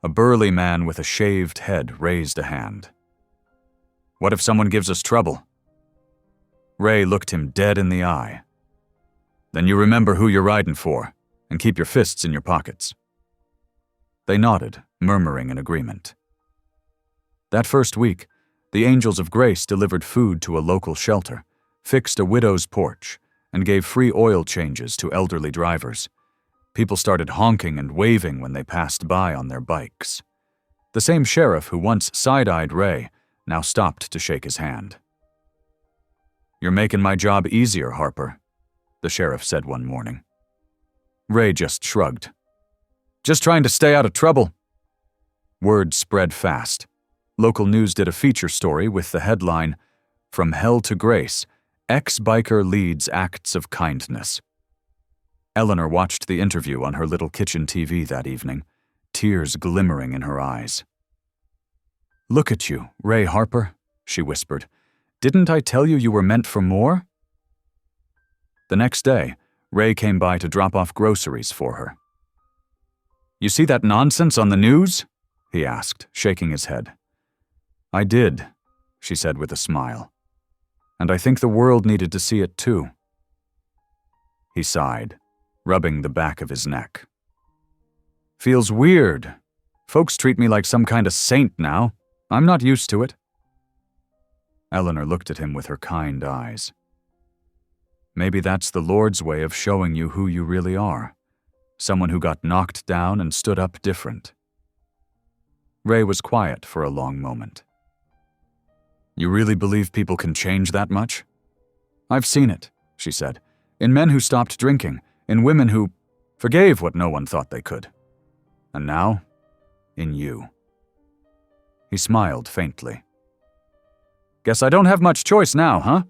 A burly man with a shaved head raised a hand. What if someone gives us trouble? Ray looked him dead in the eye. Then you remember who you're riding for, and keep your fists in your pockets. They nodded, murmuring in agreement. That first week, the Angels of Grace delivered food to a local shelter, fixed a widow's porch, and gave free oil changes to elderly drivers. People started honking and waving when they passed by on their bikes. The same sheriff who once side-eyed Ray now stopped to shake his hand. "You're making my job easier, Harper," the sheriff said one morning. Ray just shrugged. "Just trying to stay out of trouble." Word spread fast. Local news did a feature story with the headline, "From Hell to Grace, Ex-Biker Leads Acts of Kindness." Eleanor watched the interview on her little kitchen TV that evening, tears glimmering in her eyes. "Look at you, Ray Harper," she whispered. "Didn't I tell you you were meant for more?" The next day, Ray came by to drop off groceries for her. "You see that nonsense on the news?" he asked, shaking his head. "I did," she said with a smile. "And I think the world needed to see it too." He sighed, rubbing the back of his neck. "Feels weird. Folks treat me like some kind of saint now. I'm not used to it." Eleanor looked at him with her kind eyes. "Maybe that's the Lord's way of showing you who you really are. Someone who got knocked down and stood up different." Ray was quiet for a long moment. "You really believe people can change that much?" "I've seen it," she said, "in men who stopped drinking, in women who forgave what no one thought they could. And now, in you." He smiled faintly. "Guess I don't have much choice now, huh?"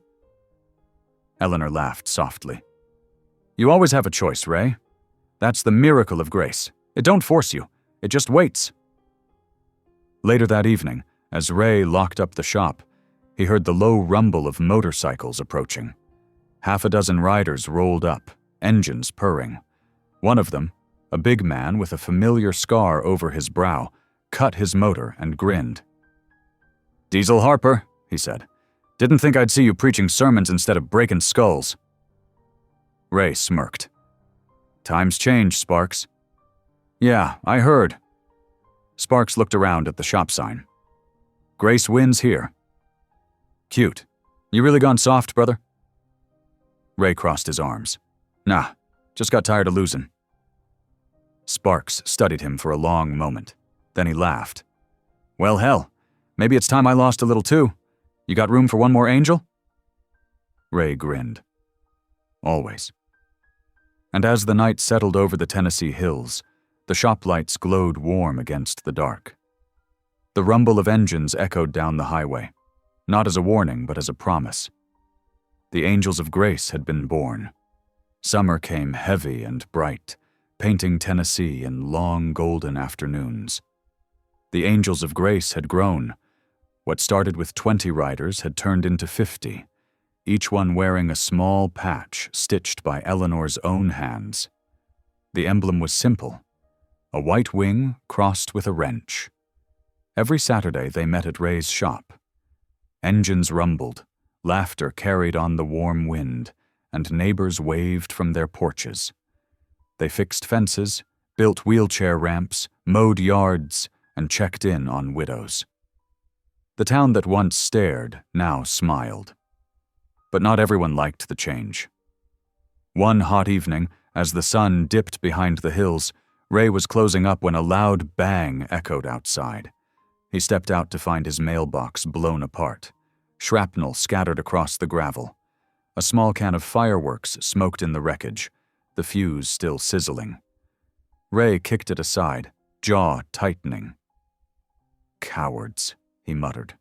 Eleanor laughed softly. "You always have a choice, Ray. That's the miracle of grace. It don't force you. It just waits." Later that evening, as Ray locked up the shop, he heard the low rumble of motorcycles approaching. Half a dozen riders rolled up, engines purring. One of them, a big man with a familiar scar over his brow, cut his motor and grinned. "Diesel Harper," he said. "Didn't think I'd see you preaching sermons instead of breaking skulls." Ray smirked. "Times change, Sparks." "Yeah, I heard." Sparks looked around at the shop sign. "Grace wins here." "Cute. You really gone soft, brother?" Ray crossed his arms. "Nah, just got tired of losing." Sparks studied him for a long moment. Then he laughed. "Well, hell, maybe it's time I lost a little too. You got room for one more angel?" Ray grinned. "Always." And as the night settled over the Tennessee hills, the shop lights glowed warm against the dark. The rumble of engines echoed down the highway, not as a warning but as a promise. The Angels of Grace had been born. Summer came heavy and bright, painting Tennessee in long golden afternoons. The Angels of Grace had grown. What started with 20 riders had turned into 50, each one wearing a small patch stitched by Eleanor's own hands. The emblem was simple, a white wing crossed with a wrench. Every Saturday they met at Ray's shop. Engines rumbled, laughter carried on the warm wind, and neighbors waved from their porches. They fixed fences, built wheelchair ramps, mowed yards, and checked in on widows. The town that once stared now smiled. But not everyone liked the change. One hot evening, as the sun dipped behind the hills, Ray was closing up when a loud bang echoed outside. He stepped out to find his mailbox blown apart. Shrapnel scattered across the gravel. A small can of fireworks smoked in the wreckage, the fuse still sizzling. Ray kicked it aside, jaw tightening. "Cowards," he muttered.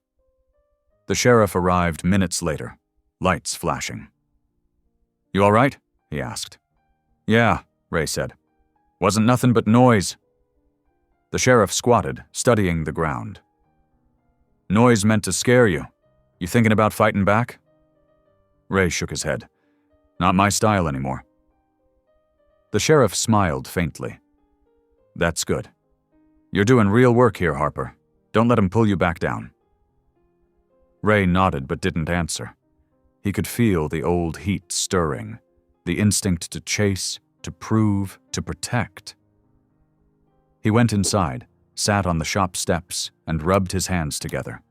The sheriff arrived minutes later, lights flashing. "You all right?" he asked. "Yeah," Ray said. "Wasn't nothing but noise." The sheriff squatted, studying the ground. "Noise meant to scare you. You thinking about fighting back?" Ray shook his head. "Not my style anymore." The sheriff smiled faintly. "That's good. You're doing real work here, Harper. Don't let him pull you back down." Ray nodded but didn't answer. He could feel the old heat stirring, the instinct to chase, to prove, to protect. He went inside, sat on the shop steps, and rubbed his hands together.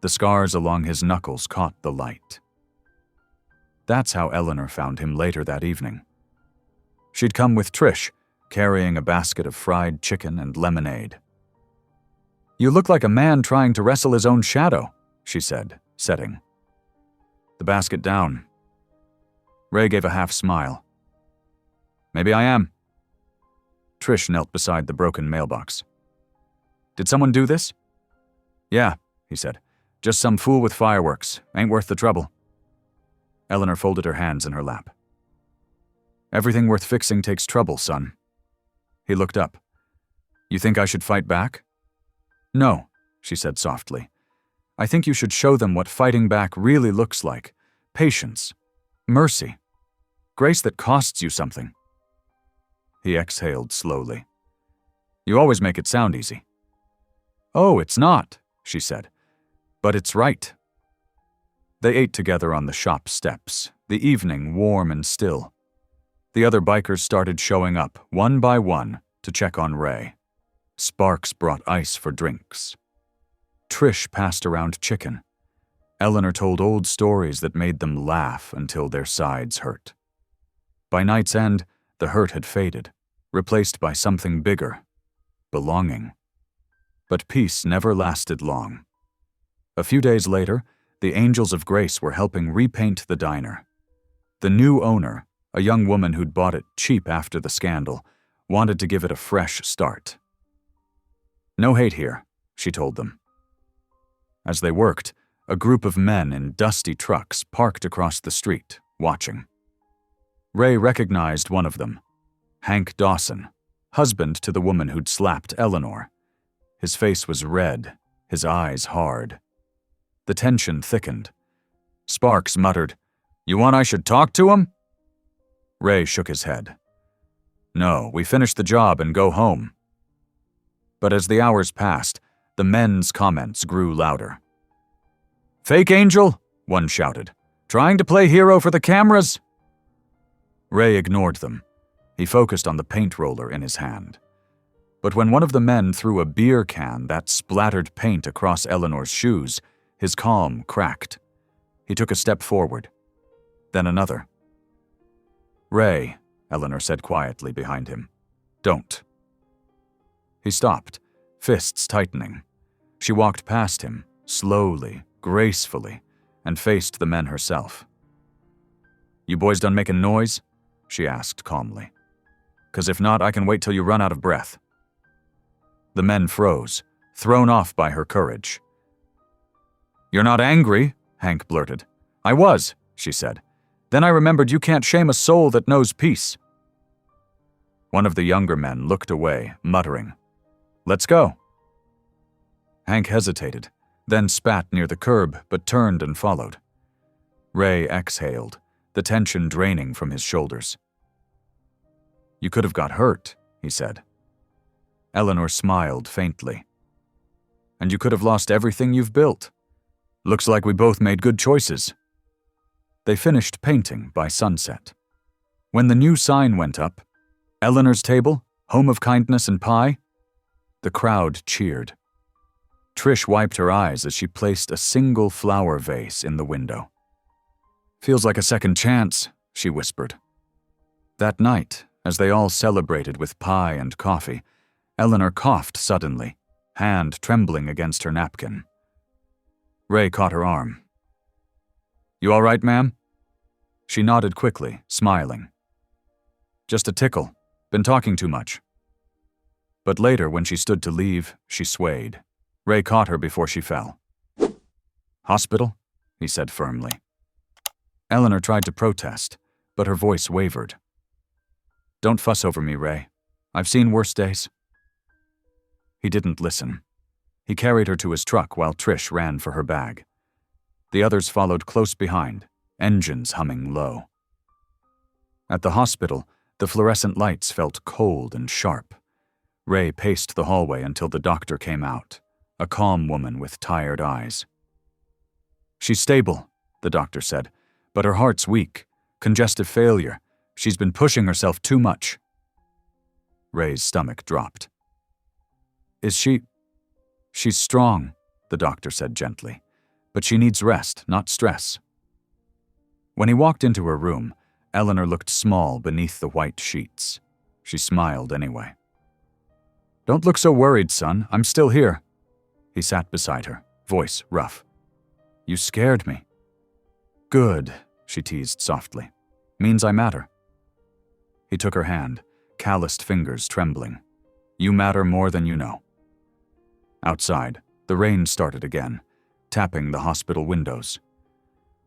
The scars along his knuckles caught the light. That's how Eleanor found him later that evening. She'd come with Trish, carrying a basket of fried chicken and lemonade. "You look like a man trying to wrestle his own shadow," she said, setting the basket down. Ray gave a half smile. "Maybe I am." Trish knelt beside the broken mailbox. "Did someone do this?" "Yeah," he said. "Just some fool with fireworks. Ain't worth the trouble." Eleanor folded her hands in her lap. "Everything worth fixing takes trouble, son." He looked up. "You think I should fight back?" "No," she said softly. "I think you should show them what fighting back really looks like. Patience. Mercy. Grace that costs you something." He exhaled slowly. "You always make it sound easy." "Oh, it's not," she said. "But it's right." They ate together on the shop steps, the evening warm and still. The other bikers started showing up, one by one, to check on Ray. Sparks brought ice for drinks. Trish passed around chicken. Eleanor told old stories that made them laugh until their sides hurt. By night's end, the hurt had faded, replaced by something bigger, belonging. But peace never lasted long. A few days later, the Angels of Grace were helping repaint the diner. The new owner, a young woman who'd bought it cheap after the scandal, wanted to give it a fresh start. "No hate here," she told them. As they worked, a group of men in dusty trucks parked across the street, watching. Ray recognized one of them, Hank Dawson, husband to the woman who'd slapped Eleanor. His face was red, his eyes hard. The tension thickened. Sparks muttered, "You want I should talk to him?" Ray shook his head. "No, we finish the job and go home." But as the hours passed, the men's comments grew louder. "Fake angel," one shouted. "Trying to play hero for the cameras?" Ray ignored them. He focused on the paint roller in his hand. But when one of the men threw a beer can that splattered paint across Eleanor's shoes, his calm cracked. He took a step forward. Then another. "Ray," Eleanor said quietly behind him. "Don't." He stopped, fists tightening. She walked past him, slowly, gracefully, and faced the men herself. "You boys done making noise?" she asked calmly. "'Cause if not, I can wait till you run out of breath." The men froze, thrown off by her courage. "You're not angry?" Hank blurted. "I was," she said. "Then I remembered you can't shame a soul that knows peace." One of the younger men looked away, muttering, "Let's go." Hank hesitated, then spat near the curb, but turned and followed. Ray exhaled, the tension draining from his shoulders. "You could have got hurt," he said. Eleanor smiled faintly. "And you could have lost everything you've built. Looks like we both made good choices." They finished painting by sunset. When the new sign went up, "Eleanor's Table, Home of Kindness and Pie," the crowd cheered. Trish wiped her eyes as she placed a single flower vase in the window. "Feels like a second chance," she whispered. That night, as they all celebrated with pie and coffee, Eleanor coughed suddenly, hand trembling against her napkin. Ray caught her arm. "You all right, ma'am?" She nodded quickly, smiling. "Just a tickle. Been talking too much." But later, when she stood to leave, she swayed. Ray caught her before she fell. "Hospital?" he said firmly. Eleanor tried to protest, but her voice wavered. "Don't fuss over me, Ray. I've seen worse days." He didn't listen. He carried her to his truck while Trish ran for her bag. The others followed close behind, engines humming low. At the hospital, the fluorescent lights felt cold and sharp. Ray paced the hallway until the doctor came out, a calm woman with tired eyes. She's stable, the doctor said, but her heart's weak. Congestive failure. She's been pushing herself too much. Ray's stomach dropped. Is she? She's strong, the doctor said gently, but she needs rest, not stress. When he walked into her room, Eleanor looked small beneath the white sheets. She smiled anyway. Don't look so worried, son. I'm still here. He sat beside her, voice rough. You scared me. Good, she teased softly. Means I matter. He took her hand, calloused fingers trembling. You matter more than you know. Outside, the rain started again, tapping the hospital windows.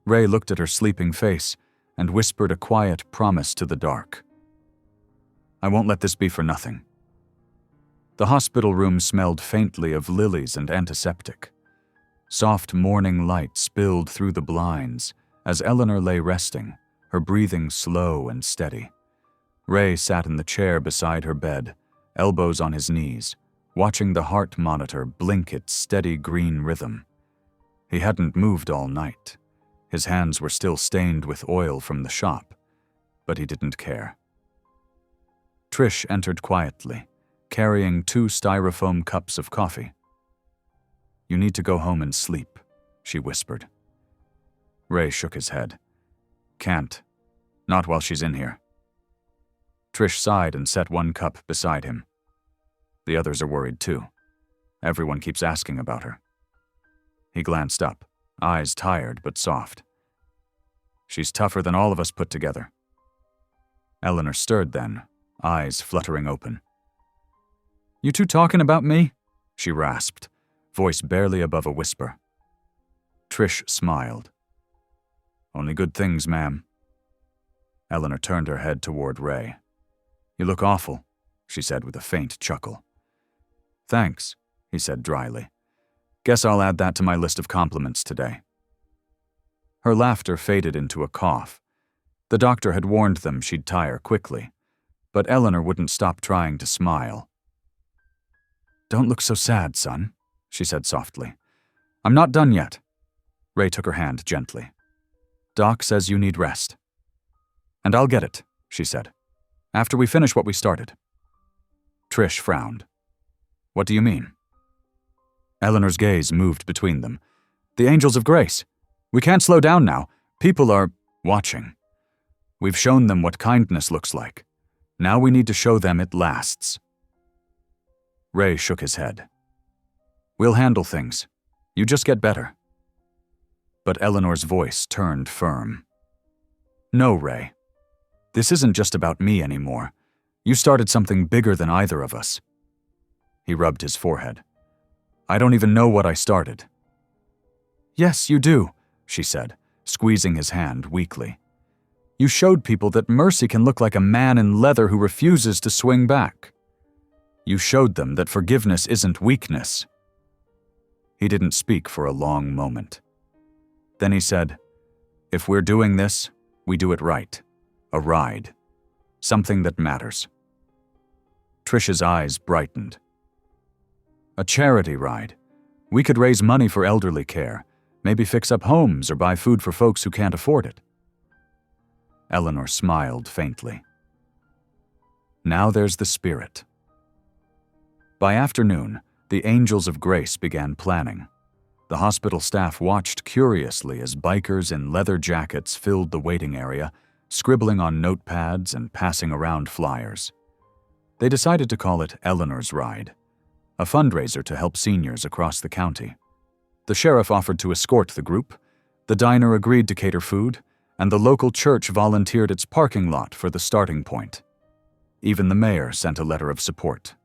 Ray looked at her sleeping face and whispered a quiet promise to the dark. I won't let this be for nothing. The hospital room smelled faintly of lilies and antiseptic. Soft morning light spilled through the blinds as Eleanor lay resting, her breathing slow and steady. Ray sat in the chair beside her bed, elbows on his knees, watching the heart monitor blink its steady green rhythm. He hadn't moved all night. His hands were still stained with oil from the shop, but he didn't care. Trish entered quietly, carrying 2 styrofoam cups of coffee. You need to go home and sleep, she whispered. Ray shook his head. Can't. Not while she's in here. Trish sighed and set 1 cup beside him. The others are worried too. Everyone keeps asking about her. He glanced up, eyes tired but soft. She's tougher than all of us put together. Eleanor stirred then, eyes fluttering open. You two talking about me? She rasped, voice barely above a whisper. Trish smiled. Only good things, ma'am. Eleanor turned her head toward Ray. You look awful, she said with a faint chuckle. Thanks, he said dryly. Guess I'll add that to my list of compliments today. Her laughter faded into a cough. The doctor had warned them she'd tire quickly, but Eleanor wouldn't stop trying to smile. Don't look so sad, son, she said softly. I'm not done yet. Ray took her hand gently. Doc says you need rest. And I'll get it, she said, after we finish what we started. Trish frowned. What do you mean? Eleanor's gaze moved between them. The Angels of Grace. We can't slow down now. People are watching. We've shown them what kindness looks like. Now we need to show them it lasts. Ray shook his head. We'll handle things. You just get better. But Eleanor's voice turned firm. No, Ray. This isn't just about me anymore. You started something bigger than either of us. He rubbed his forehead. I don't even know what I started. Yes, you do, she said, squeezing his hand weakly. You showed people that mercy can look like a man in leather who refuses to swing back. You showed them that forgiveness isn't weakness. He didn't speak for a long moment. Then he said, if we're doing this, we do it right. A ride. Something that matters. Trish's eyes brightened. A charity ride. We could raise money for elderly care, maybe fix up homes or buy food for folks who can't afford it. Eleanor smiled faintly. Now there's the spirit. By afternoon, the Angels of Grace began planning. The hospital staff watched curiously as bikers in leather jackets filled the waiting area, scribbling on notepads and passing around flyers. They decided to call it Eleanor's Ride, a fundraiser to help seniors across the county. The sheriff offered to escort the group, the diner agreed to cater food, and the local church volunteered its parking lot for the starting point. Even the mayor sent a letter of support.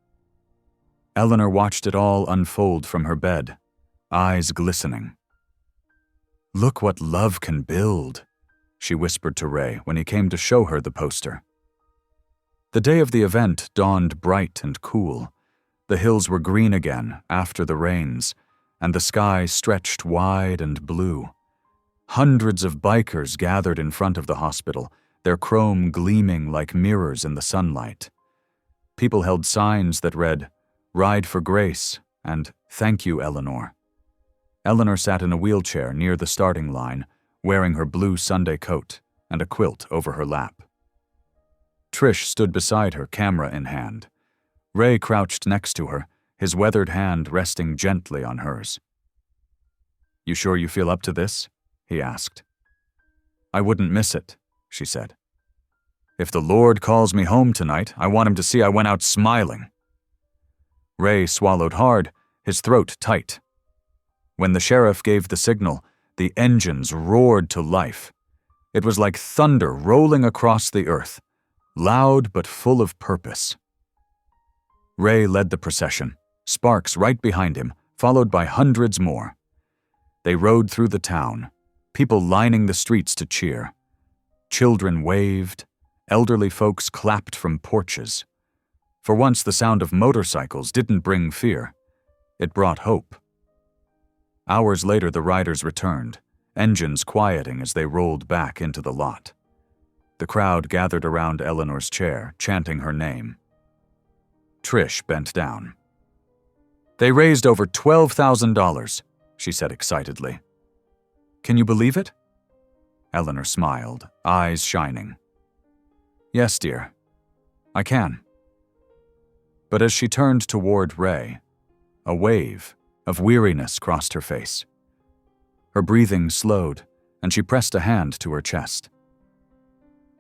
Eleanor watched it all unfold from her bed, eyes glistening. Look what love can build, she whispered to Ray when he came to show her the poster. The day of the event dawned bright and cool. The hills were green again after the rains, and the sky stretched wide and blue. Hundreds of bikers gathered in front of the hospital, their chrome gleaming like mirrors in the sunlight. People held signs that read, Ride for Grace, and Thank you, Eleanor. Eleanor sat in a wheelchair near the starting line, wearing her blue Sunday coat and a quilt over her lap. Trish stood beside her, camera in hand. Ray crouched next to her, his weathered hand resting gently on hers. "You sure you feel up to this?" he asked. "I wouldn't miss it," she said. "If the Lord calls me home tonight, I want him to see I went out smiling." Ray swallowed hard, his throat tight. When the sheriff gave the signal, the engines roared to life. It was like thunder rolling across the earth, loud but full of purpose. Ray led the procession, Sparks right behind him, followed by hundreds more. They rode through the town, people lining the streets to cheer. Children waved, elderly folks clapped from porches. For once, the sound of motorcycles didn't bring fear. It brought hope. Hours later, the riders returned, engines quieting as they rolled back into the lot. The crowd gathered around Eleanor's chair, chanting her name. Trish bent down. "They raised over $12,000, she said excitedly. "Can you believe it?" Eleanor smiled, eyes shining. "Yes, dear, I can." But as she turned toward Ray, a wave of weariness crossed her face. Her breathing slowed, and she pressed a hand to her chest.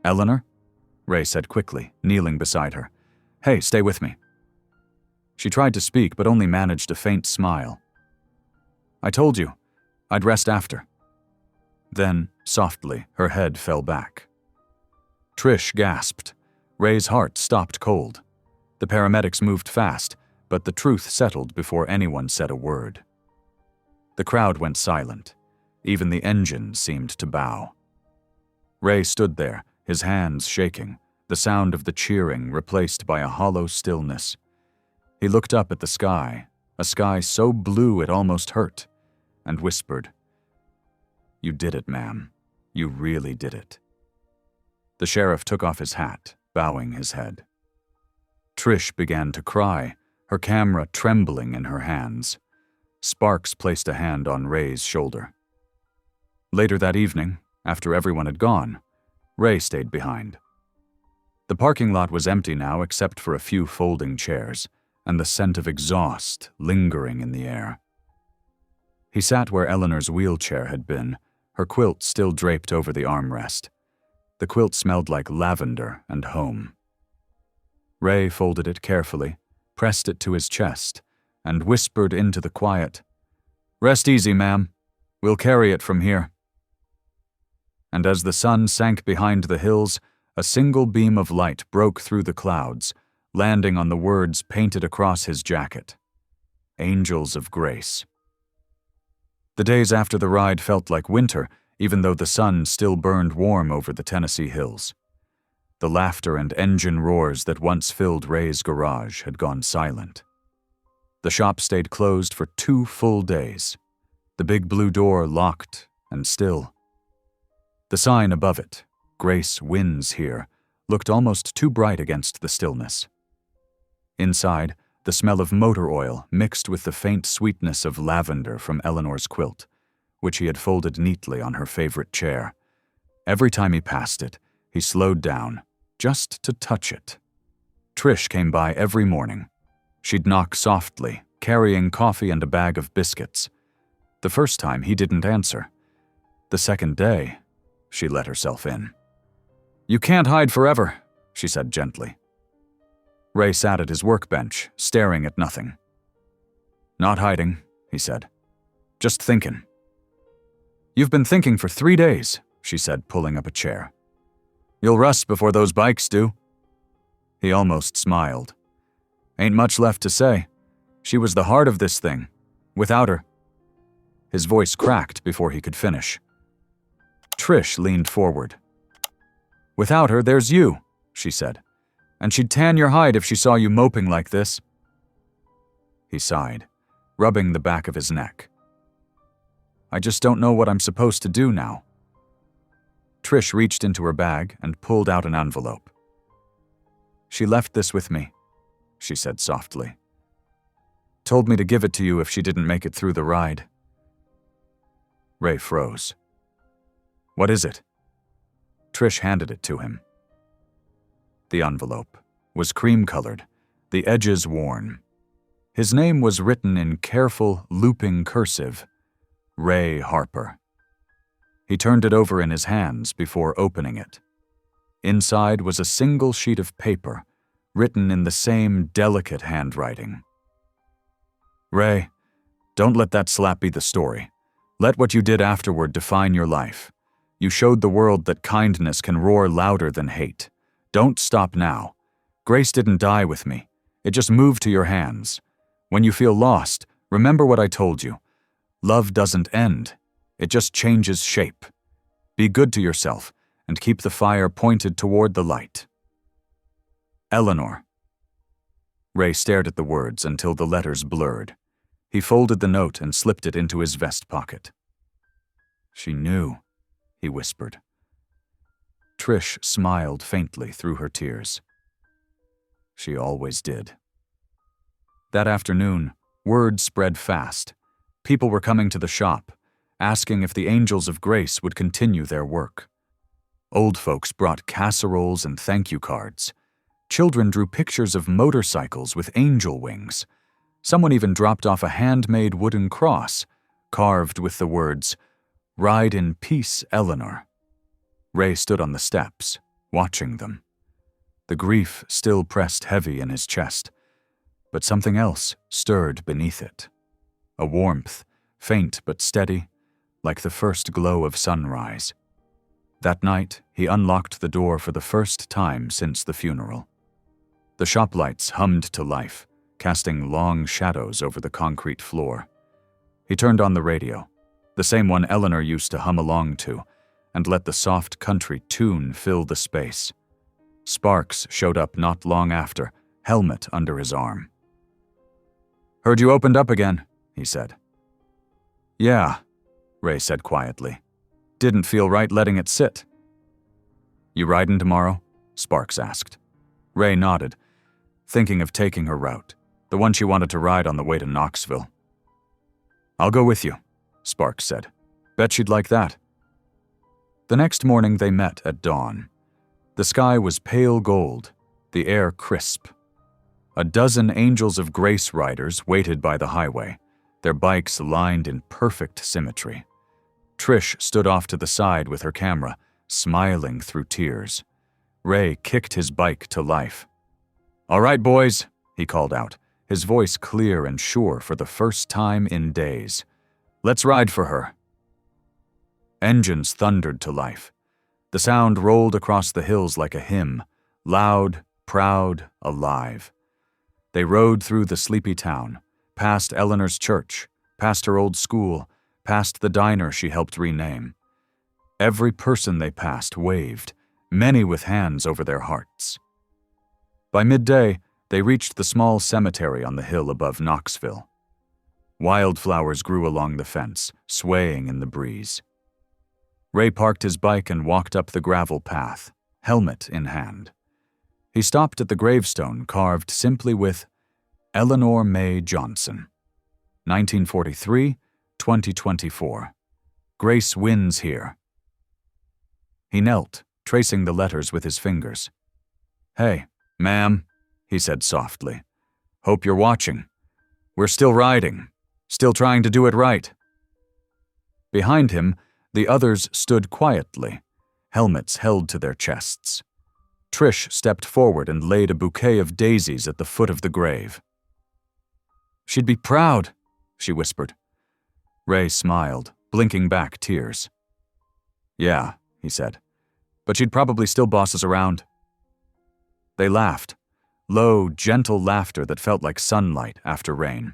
"Eleanor?" Ray said quickly, kneeling beside her. "Hey, stay with me." She tried to speak, but only managed a faint smile. "I told you, I'd rest after." Then, softly, her head fell back. Trish gasped. Ray's heart stopped cold. The paramedics moved fast, but the truth settled before anyone said a word. The crowd went silent. Even the engine seemed to bow. Ray stood there, his hands shaking, the sound of the cheering replaced by a hollow stillness. He looked up at the sky, a sky so blue it almost hurt, and whispered, "You did it, ma'am. You really did it." The sheriff took off his hat, bowing his head. Trish began to cry, her camera trembling in her hands. Sparks placed a hand on Ray's shoulder. Later that evening, after everyone had gone, Ray stayed behind. The parking lot was empty now except for a few folding chairs, and the scent of exhaust lingering in the air. He sat where Eleanor's wheelchair had been, her quilt still draped over the armrest. The quilt smelled like lavender and home. Ray folded it carefully, pressed it to his chest, and whispered into the quiet, "Rest easy, ma'am. We'll carry it from here." And as the sun sank behind the hills, a single beam of light broke through the clouds, landing on the words painted across his jacket. Angels of Grace. The days after the ride felt like winter, even though the sun still burned warm over the Tennessee hills. The laughter and engine roars that once filled Ray's garage had gone silent. The shop stayed closed for 2 full days, the big blue door locked and still. The sign above it, "Grace Wins Here," looked almost too bright against the stillness. Inside, the smell of motor oil mixed with the faint sweetness of lavender from Eleanor's quilt, which he had folded neatly on her favorite chair. Every time he passed it, he slowed down, just to touch it. Trish came by every morning. She'd knock softly, carrying coffee and a bag of biscuits. The first time, he didn't answer. The second day, she let herself in. "You can't hide forever," she said gently. Ray sat at his workbench, staring at nothing. "Not hiding," he said. "Just thinking." "You've been thinking for 3 days," she said, pulling up a chair. "You'll rust before those bikes do." He almost smiled. "Ain't much left to say. She was the heart of this thing. Without her..." His voice cracked before he could finish. Trish leaned forward. "Without her, there's you," she said. "And she'd tan your hide if she saw you moping like this." He sighed, rubbing the back of his neck. "I just don't know what I'm supposed to do now." Trish reached into her bag and pulled out an envelope. "She left this with me," she said softly. "Told me to give it to you if she didn't make it through the ride. Ray froze. "What is it?" Trish handed it to him. The envelope was cream-colored, the edges worn. His name was written in careful, looping cursive, Ray Harper. He turned it over in his hands before opening it. Inside was a single sheet of paper, written in the same delicate handwriting. "Ray, don't let that slap be the story. Let what you did afterward define your life. You showed the world that kindness can roar louder than hate. Don't stop now. Grace didn't die with me. It just moved to your hands. When you feel lost, remember what I told you. Love doesn't end. It just changes shape. Be good to yourself and keep the fire pointed toward the light. Eleanor." Ray stared at the words until the letters blurred. He folded the note and slipped it into his vest pocket. "She knew," he whispered. Trish smiled faintly through her tears. She always did. That afternoon, word spread fast. People were coming to the shop, asking if the Angels of Grace would continue their work. Old folks brought casseroles and thank you cards. Children drew pictures of motorcycles with angel wings. Someone even dropped off a handmade wooden cross, carved with the words, "Ride in peace, Eleanor." Ray stood on the steps, watching them. The grief still pressed heavy in his chest, but something else stirred beneath it. A warmth, faint but steady, like the first glow of sunrise. That night, he unlocked the door for the first time since the funeral. The shop lights hummed to life, casting long shadows over the concrete floor. He turned on the radio, the same one Eleanor used to hum along to, and let the soft country tune fill the space. Sparks showed up not long after, helmet under his arm. "Heard you opened up again," he said. "Yeah," Ray said quietly. "Didn't feel right letting it sit." "You riding tomorrow?" Sparks asked. Ray nodded, thinking of taking her route, the one she wanted to ride on the way to Knoxville. "I'll go with you," Sparks said. "Bet she'd like that." The next morning they met at dawn. The sky was pale gold, the air crisp. A dozen Angels of Grace riders waited by the highway, their bikes lined in perfect symmetry. Trish stood off to the side with her camera, smiling through tears. Ray kicked his bike to life. "All right, boys," he called out, his voice clear and sure for the first time in days. "Let's ride for her." Engines thundered to life. The sound rolled across the hills like a hymn, loud, proud, alive. They rode through the sleepy town, past Eleanor's church, past her old school, past the diner she helped rename. Every person they passed waved, many with hands over their hearts. By midday, they reached the small cemetery on the hill above Knoxville. Wildflowers grew along the fence, swaying in the breeze. Ray parked his bike and walked up the gravel path, helmet in hand. He stopped at the gravestone carved simply with Eleanor May Johnson, 1943-2024. Grace wins here. He knelt, tracing the letters with his fingers. "Hey, ma'am," he said softly. "Hope you're watching. We're still riding, still trying to do it right." Behind him, the others stood quietly, helmets held to their chests. Trish stepped forward and laid a bouquet of daisies at the foot of the grave. "She'd be proud," she whispered. Ray smiled, blinking back tears. "Yeah," he said, "but she'd probably still boss us around." They laughed, low, gentle laughter that felt like sunlight after rain.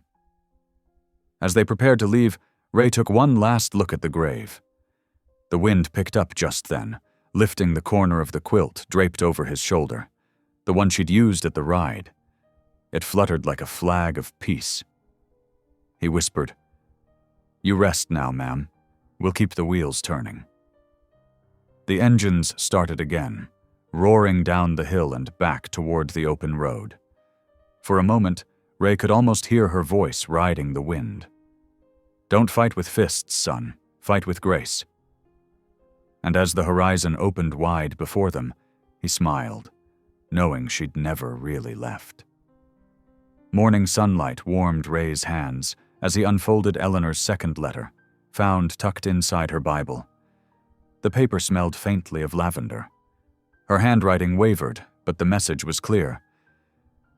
As they prepared to leave, Ray took one last look at the grave. The wind picked up just then, lifting the corner of the quilt draped over his shoulder, the one she'd used at the ride. It fluttered like a flag of peace. He whispered, "You rest now, ma'am. We'll keep the wheels turning." The engines started again, roaring down the hill and back toward the open road. For a moment, Ray could almost hear her voice riding the wind. "Don't fight with fists, son. fight with grace. And as the horizon opened wide before them, he smiled, knowing she'd never really left. Morning sunlight warmed Ray's hands as he unfolded Eleanor's second letter, found tucked inside her Bible. The paper smelled faintly of lavender. Her handwriting wavered, but the message was clear.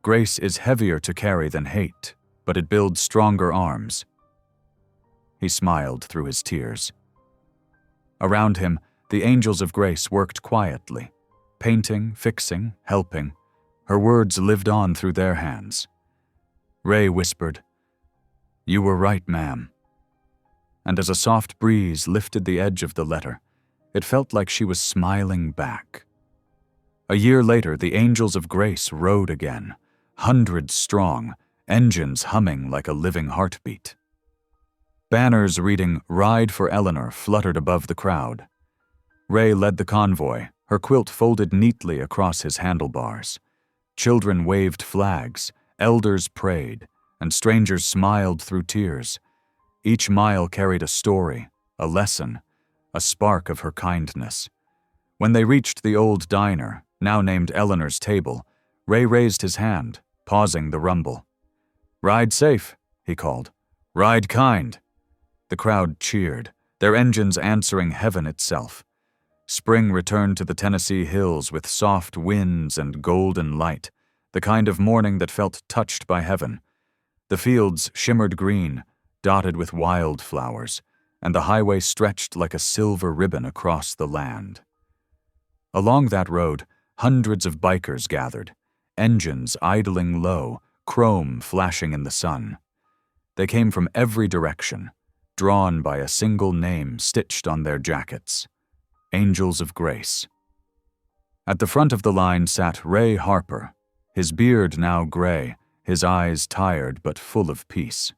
Grace is heavier to carry than hate, but it builds stronger arms. He smiled through his tears. Around him, the angels of grace worked quietly, painting, fixing, helping. Her words lived on through their hands. Ray whispered, "You were right, ma'am." And as a soft breeze lifted the edge of the letter, it felt like she was smiling back. A year later, the angels of grace rode again, hundreds strong, engines humming like a living heartbeat. Banners reading "Ride for Eleanor" fluttered above the crowd. Ray led the convoy, her quilt folded neatly across his handlebars. Children waved flags, elders prayed, and strangers smiled through tears. Each mile carried a story, a lesson, a spark of her kindness. When they reached the old diner, now named Eleanor's Table, Ray raised his hand, pausing the rumble. "Ride safe," he called. "Ride kind." The crowd cheered, their engines answering heaven itself. Spring returned to the Tennessee hills with soft winds and golden light, the kind of morning that felt touched by heaven. The fields shimmered green, dotted with wildflowers, and the highway stretched like a silver ribbon across the land. Along that road, hundreds of bikers gathered, engines idling low, chrome flashing in the sun. They came from every direction, drawn by a single name stitched on their jackets: Angels of Grace. At the front of the line sat Ray Harper, his beard now gray, his eyes tired but full of peace.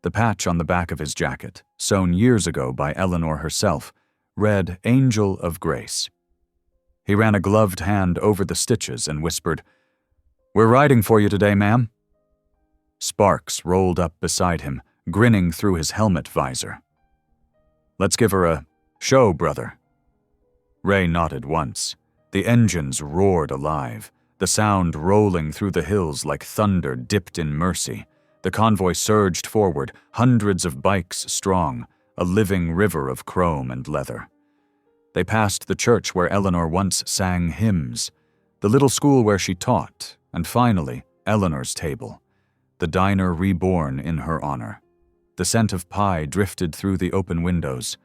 The patch on the back of his jacket, sewn years ago by Eleanor herself, read Angel of Grace. He ran a gloved hand over the stitches and whispered, "We're riding for you today, ma'am." Sparks rolled up beside him, grinning through his helmet visor. "Let's give her a show, brother." Ray nodded once. The engines roared alive, the sound rolling through the hills like thunder dipped in mercy. The convoy surged forward, hundreds of bikes strong, a living river of chrome and leather. They passed the church where Eleanor once sang hymns, the little school where she taught, and finally, Eleanor's Table, the diner reborn in her honor. The scent of pie drifted through the open windows,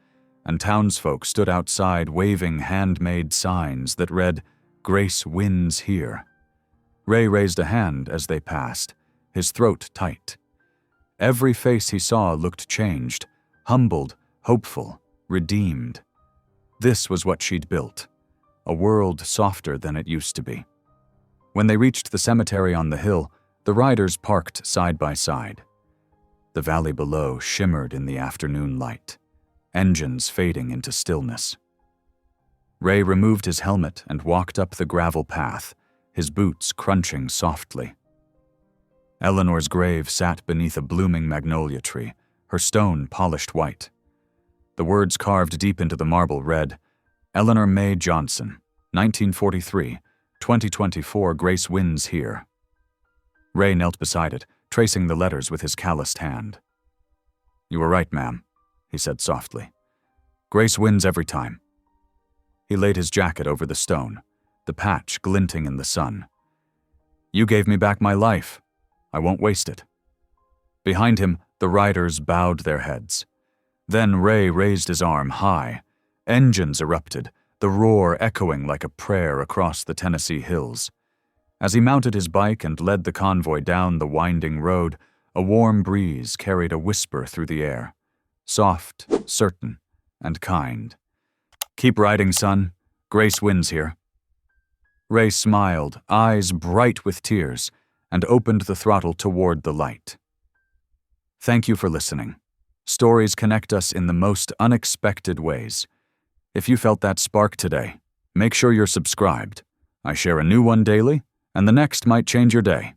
and townsfolk stood outside waving handmade signs that read, "Grace wins here." Ray raised a hand as they passed, his throat tight. Every face he saw looked changed, humbled, hopeful, redeemed. This was what she'd built, a world softer than it used to be. When they reached the cemetery on the hill, the riders parked side by side. The valley below shimmered in the afternoon light, engines fading into stillness. Ray removed his helmet and walked up the gravel path, his boots crunching softly. Eleanor's grave sat beneath a blooming magnolia tree, her stone polished white. The words carved deep into the marble read, "Eleanor May Johnson, 1943, 2024, Grace wins here." Ray knelt beside it, tracing the letters with his calloused hand. "You were right, ma'am," he said softly. "Grace wins every time." He laid his jacket over the stone, the patch glinting in the sun. "You gave me back my life. I won't waste it." Behind him, the riders bowed their heads. Then Ray raised his arm high. Engines erupted, the roar echoing like a prayer across the Tennessee hills. As he mounted his bike and led the convoy down the winding road, a warm breeze carried a whisper through the air, soft, certain, and kind. "Keep riding, son. Grace wins here." Ray smiled, eyes bright with tears, and opened the throttle toward the light. Thank you for listening. Stories connect us in the most unexpected ways. If you felt that spark today, make sure you're subscribed. I share a new one daily, and the next might change your day.